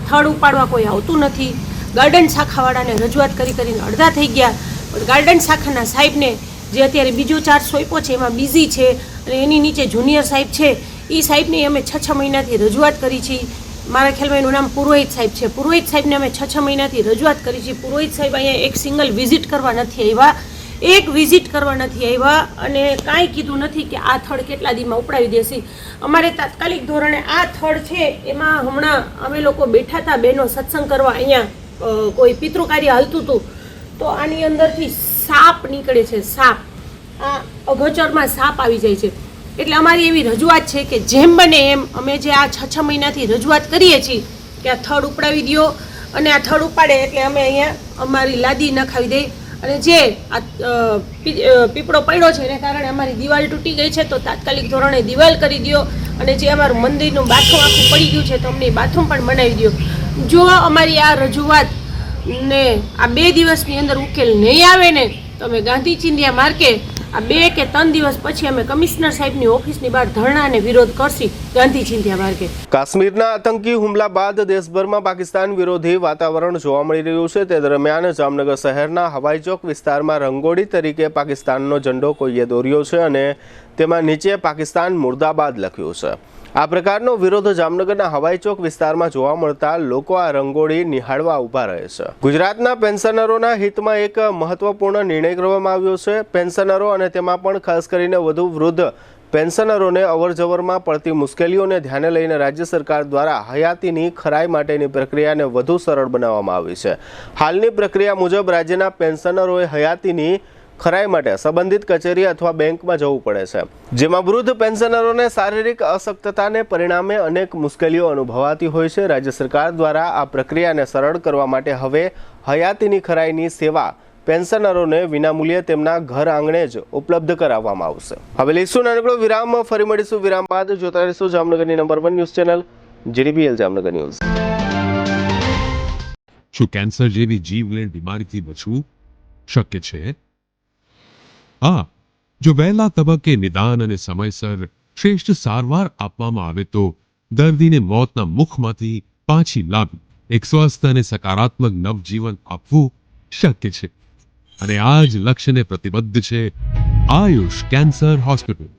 થડ ઉપાડવા કોઈ આવતું નથી. ગાર્ડન શાખાવાળાને રજૂઆત કરીને અડધા થઈ ગયા, પણ ગાર્ડન શાખાના સાહેબને જે અત્યારે બીજો ચાર્જ સોંપ્યો છે એમાં બિઝી છે અને એની નીચે જુનિયર સાહેબ છે, એ સાહેબને અમે 6 મહિનાથી રજૂઆત કરી છે. મારા ખ્યાલમાં એનું નામ પુરોહિત સાહેબ છે. પુરોહિત સાહેબને અમે 6 મહિનાથી રજૂઆત કરી છે. પુરોહિત સાહેબ અહીંયા એક સિંગલ વિઝિટ કરવા નથી આવ્યા, અને કાંઈ કીધું નથી કે આ થડ કેટલા દીમાં ઉપડાવી દેશે. અમારે તાત્કાલિક ધોરણે આ થડ છે એમાં હમણાં અમે લોકો બેઠા હતા બહેનો સત્સંગ કરવા, અહીંયા કોઈ પિતૃ કાર્ય હાલતું હતું, તો આની અંદરથી સાપ નીકળે છે. સાપ, આ અગોચરમાં સાપ આવી જાય છે. એટલે અમારી એવી રજૂઆત છે કે જેમ બને એમ અમે જે આ 6 મહિનાથી રજૂઆત કરીએ છીએ કે આ થડ ઉપડાવી દો, અને આ થડ ઉપાડે એટલે અમે અહીંયા અમારી લાદી નખાવી દઈએ. અને જે આ પીપળો પડ્યો છે એને કારણે અમારી દિવાલ તૂટી ગઈ છે, તો તાત્કાલિક ધોરણે દિવાલ કરી દો. અને જે અમારું મંદિરનું બાથરૂમ આખું પડી ગયું છે તો અમને બાથરૂમ પણ બનાવી દો. જો અમારી આ રજૂઆત ને આ 2 દિવસની અંદર ઉકેલ નહીં આવે ને તો અમે ગાંધી ચિંધ્યા માર્કે આ 2 કે 3 દિવસ પછી અમે કમિશનર સાહેબની ઓફિસની બહાર ધરણા અને વિરોધ કરશી ગાંધી ચિંધ્યા માર્કે. કાશ્મીરના આતંકી હુમલા બાદ દેશભરમાં પાકિસ્તાન વિરોધી વાતાવરણ જોવા મળી રહ્યું છે. તે દરમિયાન જામનગર શહેરના હવાઈ ચોક વિસ્તારમાં રંગોળી તરીકે પાકિસ્તાનનો ઝંડો કોઈએ દોર્યો છે અને તેમાં નીચે પાકિસ્તાન મુર્દાબાદ લખ્યું છે. આ પ્રકારનો વિરોધ જામનગરના હવાઈ ચોક વિસ્તારમાં જોવા મળતા લોકો આ રંગોળી નિહાળવા ઊભા રહે છે. ગુજરાતના પેન્શનરોના હિતમાં એક મહત્વપૂર્ણ નિર્ણય કરવામાં આવ્યો છે. પેન્શનરો અને તેમાં પણ ખાસ કરીને વધુ વૃદ્ધ પેન્શનરોને અવરજવરમાં પડતી મુશ્કેલીઓને ધ્યાને લઈને રાજ્ય સરકાર દ્વારા હયાતીની ખરાઈ માટેની પ્રક્રિયાને વધુ સરળ બનાવવામાં આવી છે. હાલની પ્રક્રિયા મુજબ રાજ્યના પેન્શનરોએ હયાતીની ખરાઈ માટે સંબંધિત કચેરી અથવા બેંકમાં જવું પડે છે, જેમાં વૃદ્ધ પેન્શનરોને શારીરિક અશક્તતાને પરિણામે અનેક મુશ્કેલીઓ અનુભવાતી હોય છે. રાજ્ય સરકાર દ્વારા આ પ્રક્રિયાને સરળ કરવા માટે હવે હયાતીની ખરાઈની સેવા પેન્શનરોને વિનામૂલ્યે તેમના ઘર આંગણે જ ઉપલબ્ધ કરાવવામાં આવશે. હવે લઈશું નાનકડો વિરામ, ફરી મળીશું વિરામ બાદ. જોતા રહીશું જામનગરની number 1 news channel GDPL Jamnagar news. શું કેન્સર જેવી જીવલેણ બીમારીથી બચવું શક્ય છે? હા, જો વહેલા તબક્કે નિદાન અને સમયસર શ્રેષ્ઠ સારવાર આપવામાં આવે તો દર્દીને મોતના મુખમાંથી પાછી લાવી એક સ્વસ્થ અને સકારાત્મક નવજીવન આપવું શક્ય છે. અને આ જ લક્ષ્યને પ્રતિબદ્ધ છે આયુષ કેન્સર હોસ્પિટલ.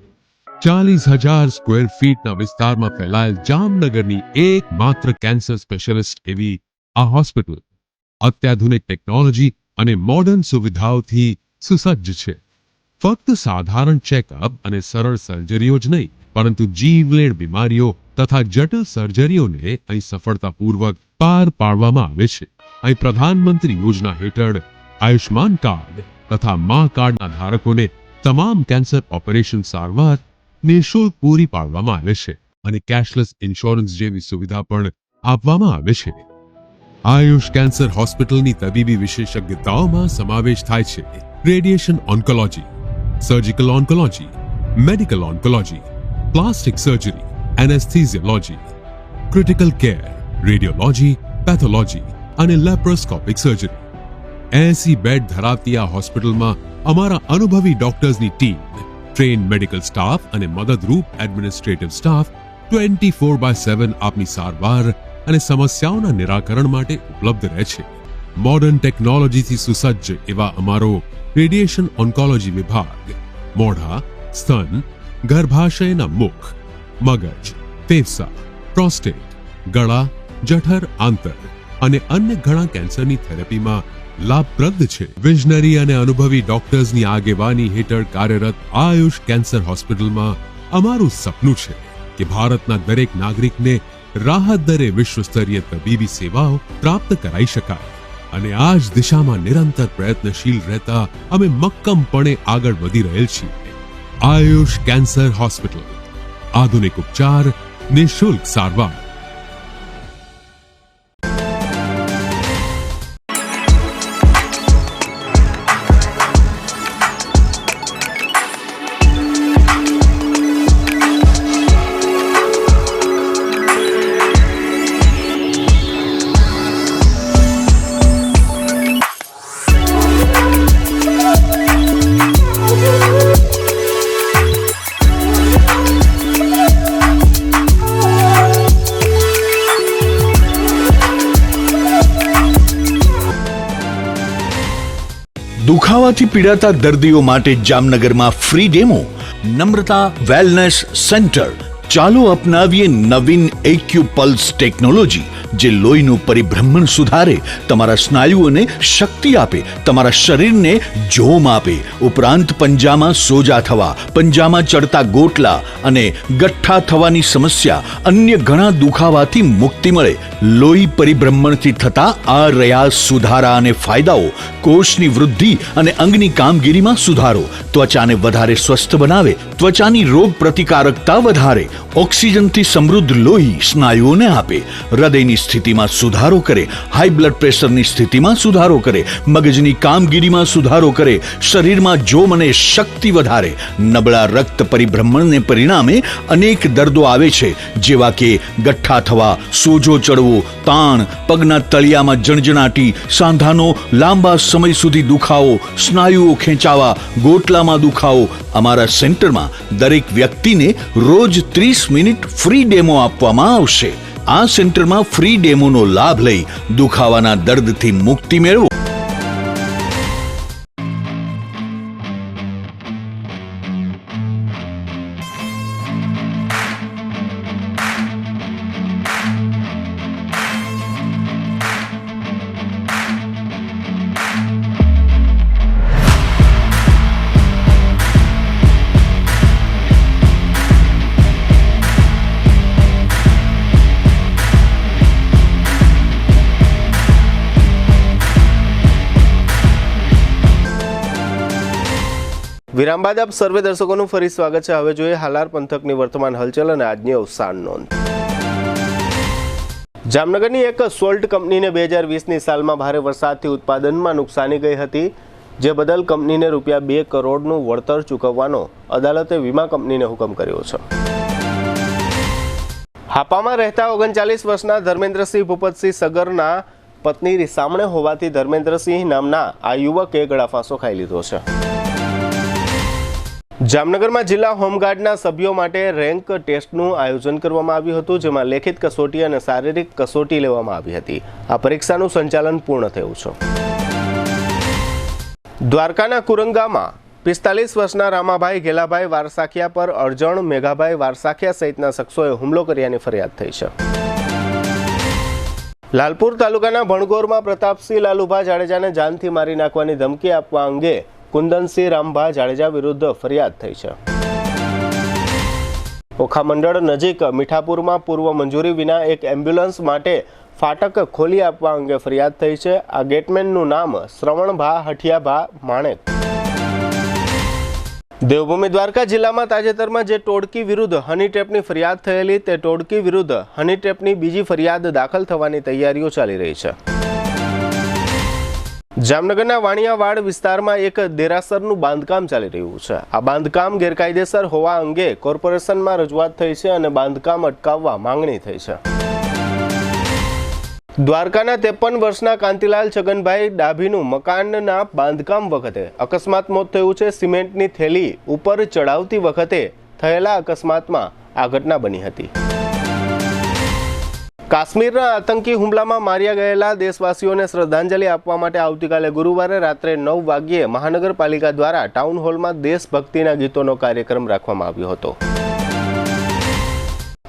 40,000 સ્ક્વેર ફીટના વિસ્તારમાં ફેલાયેલ જામનગરની એકમાત્ર કેન્સર સ્પેશિયાલિસ્ટ એવી આ હોસ્પિટલ અત્યાધુનિક ટેકનોલોજી અને મોડર્ન સુવિધાઓથી સુસજ્જ છે. ફક્ત સાધારણ ચેકઅપ અને સરળ સર્જરીઓ જ નહીં, પરંતુ જીવલેણ બીમારીઓ તથા જટિલ સર્જરીઓને અહીં સફળતાપૂર્વક પાર પાડવામાં આવે છે. અહીં પ્રધાનમંત્રી યોજના હેઠળ આયુષ્માન કાર્ડ તથા મા કાર્ડના ધારકોને તમામ કેન્સર ઓપરેશન સારવાર નિઃશુલ્ક પૂરી પાડવામાં આવે છે અને કેશલેસ ઇન્સ્યોરન્સ જેવી સુવિધા પણ આપવામાં આવે છે. આયુષ કેન્સર હોસ્પિટલની તબીબી વિશેષજ્ઞતાઓમાં સમાવેશ થાય છે radiation oncology, surgical oncology, medical oncology, plastic surgery, anaesthesiology, critical care, radiology, pathology અને લેપ્રોસ્કોપિક સર્જરી. 80 બેડ ધરાવતી આ હોસ્પિટલમાં અમારા અનુભવી ડોક્ટર્સની ટીમ, ટ્રેન મેડિકલ સ્ટાફ અને મદદરૂપ એડમિનિસ્ટ્રેટિવ સ્ટાફ 24/7 આપની સારવાર અને સમસ્યાઓના નિરાકરણ માટે ઉપલબ્ધ રહે છે. મોડર્ન ટેકનોલોજીથી સુસજ્જ એવા અમારો રેડિયેશન ઓન્કોલોજી વિભાગ મોઢા, સ્તન, ગર્ભાશયના મુખ, મગજ, ફેફસા, પ્રોસ્ટેટ, ગળા, જઠર, આંતર અને અન્ય ઘણા કેન્સરની થેરેપીમાં લાભપ્રદ છે. વિઝનરી અને અનુભવી ડોક્ટર્સની આગેવાની હેઠળ કાર્યરત આયુષ કેન્સર હોસ્પિટલમાં અમારું સપનું છે કે ભારતના દરેક નાગરિકને રાહત દરે વિશ્વસ્તરીય તબીબી સેવાઓ પ્રાપ્ત કરાઈ શકાય અને આ જ દિશામાં નિરંતર પ્રયત્નશીલ રહેતા અમે મક્કમપણે આગળ વધી રહેલ છીએ. આયુષ કેન્સર હોસ્પિટલ, આધુનિક ઉપચાર, નિઃશુલ્ક સારવાર. દુખાવાથી પીડાતા દર્દીઓ માટે જામનગરમાં ફ્રી ડેમો. નમ્રતા વેલનેસ સેન્ટર. ચાલો અપનાવીએ નવીન એક્યુપલ્સ ટેકનોલોજી, જે લોહીનું પરિભ્રમણ સુધારે, તમારા સ્નાયુઓને શક્તિ આપે, તમારા શરીરને જોમ આપે. ઉપરાંત પંજામાં સોજા થવા, પંજામાં ચડતા ગોટલા અને ગઠ્ઠા થવાની સમસ્યા, અન્ય ઘણા દુખાવાથી મુક્તિ મળે. લોહી પરિભ્રમણથી થતા આ રહ્યા સુધારા અને ફાયદાઓ. કોષની વૃદ્ધિ અને અંગની કામગીરીમાં સુધારો, ત્વચાને વધારે સ્વસ્થ બનાવે, ત્વચાની રોગ પ્રતિકારકતા વધારે, ઓક્સિજનથી સમૃદ્ધ લોહી સ્નાયુઓને આપે, હૃદયની સ્થિતિમાં સુધારો કરે, હાઈ બ્લડ પ્રેશરની સ્થિતિમાં સુધારો કરે, મગજની કામગીરીમાં સુધારો કરે, શરીરમાં જોમ અને શક્તિ વધારે. નબળા રક્ત પરિભ્રમણને પરિણામે અનેક દર્દો આવે છે, જેવા કે ગઠ્ઠા થવા, સોજો ચડવો, તાણ, પગના તળિયામાં જણજણાટી, સાંધાનો લાંબા સમય સુધી દુખાવો, સ્નાયુઓ ખેંચાવા, ગોટલામાં દુખાવો. અમારા સેન્ટરમાં દરેક વ્યક્તિને રોજ 30 મિનિટ ફ્રી ડેમો આપવામાં આવશે. આ સેન્ટરમાં ફ્રી ડેમોનો લાભ લઈ દુખાવાના દર્દથી મુક્તિ મેળવો. વિરામ બાદ આપ સર્વે દર્શકોનું ફરી સ્વાગત છે. હવે જોઈએ હાલાર પંથકની વર્તમાન હલચલ અને આજની અવસાન નોંધ. જામનગરની એક સોલ્ટ કંપનીને 2020ની સાલમાં ભારે વરસાદથી ઉત્પાદનમાં નુકસાની ગઈ હતી, જે બદલ કંપનીને રૂપિયા 2 કરોડનું વળતર ચૂકવવાનો અદાલતે વીમા કંપનીને હુકમ કર્યો છે. હાપામાં રહેતા 39 વર્ષના ધર્મેન્દ્રસિંહ ભૂપતસિંહ સગરના પત્ની રીસામણે હોવાથી ધર્મેન્દ્રસિંહ નામના આ યુવકે ગળાફાંસો ખાઈ લીધો છે. જામનગરમાં જિલ્લા હોમગાર્ડના સભ્યો માટે રેન્ક ટેસ્ટનું આયોજન કરવામાં આવ્યું હતું, જેમાં લેખિત કસોટી અને શારીરિક કસોટી લેવામાં આવી હતી. આ પરીક્ષાનું સંચાલન પૂર્ણ થયું છે. દ્વારકાના કુરંગામાં 45 વર્ષના રામાભાઈ ગેલાભાઈ વારસાખિયા પર અરજણ મેઘાભાઈ વારસાખિયા સહિતના શખ્સોએ હુમલો કર્યાની ફરિયાદ થઈ છે. લાલપુર તાલુકાના ભણગોરમાં પ્રતાપસિંહ લાલુભા જાડેજાને જાનથી મારી નાખવાની ધમકી આપવા અંગે કુંદનસિંહ રામભા જાડેજા વિરુદ્ધ ફરિયાદ થઈ છે. ઓખા મંડળ નજીક મીઠાપુરમાં પૂર્વ મંજૂરી વિના એક એમ્બ્યુલન્સ માટે ફાટક ખોલી આપવા અંગે ફરિયાદ થઈ છે. આ ગેટમેનનું નામ શ્રવણભા હઠિયાભા માણેક. દેવભૂમિ દ્વારકા જિલ્લામાં તાજેતરમાં જે ટોળકી વિરુદ્ધ હની ટ્રેપની ફરિયાદ થયેલી, તે ટોળકી વિરુદ્ધ હની ટ્રેપની બીજી ફરિયાદ દાખલ થવાની તૈયારીઓ ચાલી રહી છે. જામનગરના વાણિયાવાડ વિસ્તારમાં એક દેરાસરનું બાંધકામ ચાલી રહ્યું છે. આ બાંધકામ ગેરકાયદેસર હોવા અંગે કોર્પોરેશનમાં રજૂઆત થઈ છે અને બાંધકામ અટકાવવા માંગણી થઈ છે. દ્વારકાના 53 વર્ષના કાંતિલાલ છગનભાઈ ડાભીનું મકાનના બાંધકામ વખતે અકસ્માત મોત થયું છે. સિમેન્ટની થેલી ઉપર ચડાવતી વખતે થયેલા અકસ્માતમાં આ ઘટના બની હતી. કાશ્મીરના આતંકી હુમલામાં માર્યા ગયેલા દેશવાસીઓને શ્રદ્ધાંજલિ આપવા માટે આવતીકાલે ગુરુવારે રાત્રે 9 વાગ્યે મહાનગરપાલિકા દ્વારા ટાઉન હોલમાં દેશભક્તિના ગીતોનો કાર્યક્રમ રાખવામાં આવ્યો હતો.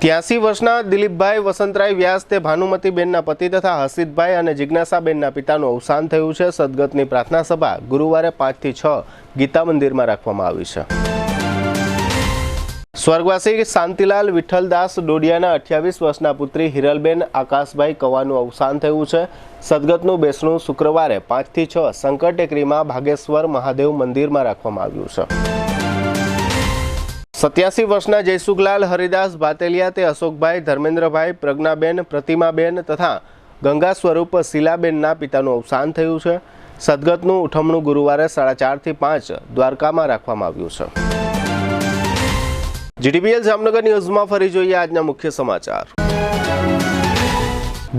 83 વર્ષના દિલીપભાઈ વસંતરાય વ્યાસ તે ભાનુમતીબેનના પતિ તથા હસીતભાઈ અને જિજ્ઞાસાબેનના પિતાનું અવસાન થયું છે. સદગતની પ્રાર્થના સભા ગુરુવારે 5 થી 6 ગીતા મંદિરમાં રાખવામાં આવી છે. સ્વર્ગવાસી શાંતિલાલ વિઠ્ઠલદાસ ડોડિયાના 28 વર્ષના પુત્રી હિરલબેન આકાશભાઈ કવાનું અવસાન થયું છે. સદગતનું બેસણું શુક્રવારે 5 થી 6 શંકર ટેકરીમાં ભાગેશ્વર મહાદેવ મંદિરમાં રાખવામાં આવ્યું છે. 87 વર્ષના જયસુખલાલ હરિદાસ ભાતેલિયા તે અશોકભાઈ, ધર્મેન્દ્રભાઈ, પ્રજ્ઞાબેન, પ્રતિમાબેન તથા ગંગા સ્વરૂપ શીલાબેનના પિતાનું અવસાન થયું છે. સદગતનું ઉઠમણું ગુરુવારે 4:30 થી 5 દ્વારકામાં રાખવામાં આવ્યું છે. GTPL જામનગર ન્યૂઝમાં ફરી જોઈએ આજના મુખ્ય સમાચાર.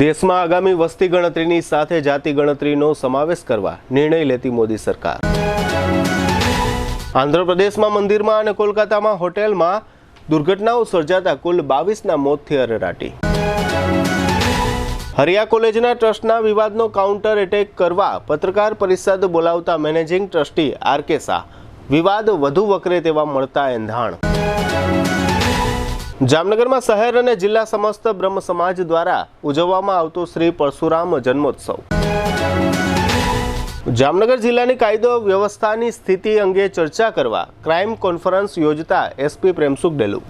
દેશમાં આગામી વસ્તી ગણતરીની સાથે જાતિ ગણતરીનો સમાવેશ કરવા નિર્ણય લેતી મોદી સરકાર. આંધ્રપ્રદેશમાં મંદિરમાં અને કોલકાતામાં હોટેલમાં દુર્ઘટનાઓ સર્જાતા કુલ 22ના મોતથી અરેરાટી. હરિયા કોલેજના ટ્રસ્ટના વિવાદનો કાઉન્ટર એટેક કરવા પત્રકાર પરિષદ બોલાવતા મેનેજિંગ ટ્રસ્ટી RK શાહ. વિવાદ વધુ વકરે તેવા મળતા એંધાણ. જામનગરમાં શહેર અને જિલ્લા સમસ્ત બ્રહ્મ સમાજ દ્વારા ઉજવવામાં આવતો શ્રી પરશુરામ જન્મોત્સવ. જામનગર જિલ્લાની કાયદો વ્યવસ્થાની સ્થિતિ અંગે ચર્ચા કરવા ક્રાઇમ કોન્ફરન્સ યોજતા SP પ્રેમસુખ ડેલુ.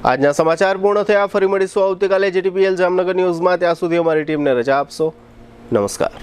આજના સમાચાર પૂર્ણ થયા. ફરી મળીશું આવતીકાલે GTPL જામનગર ન્યૂઝમાં. ત્યાં સુધી અમારી ટીમને રજા આપશો. નમસ્કાર.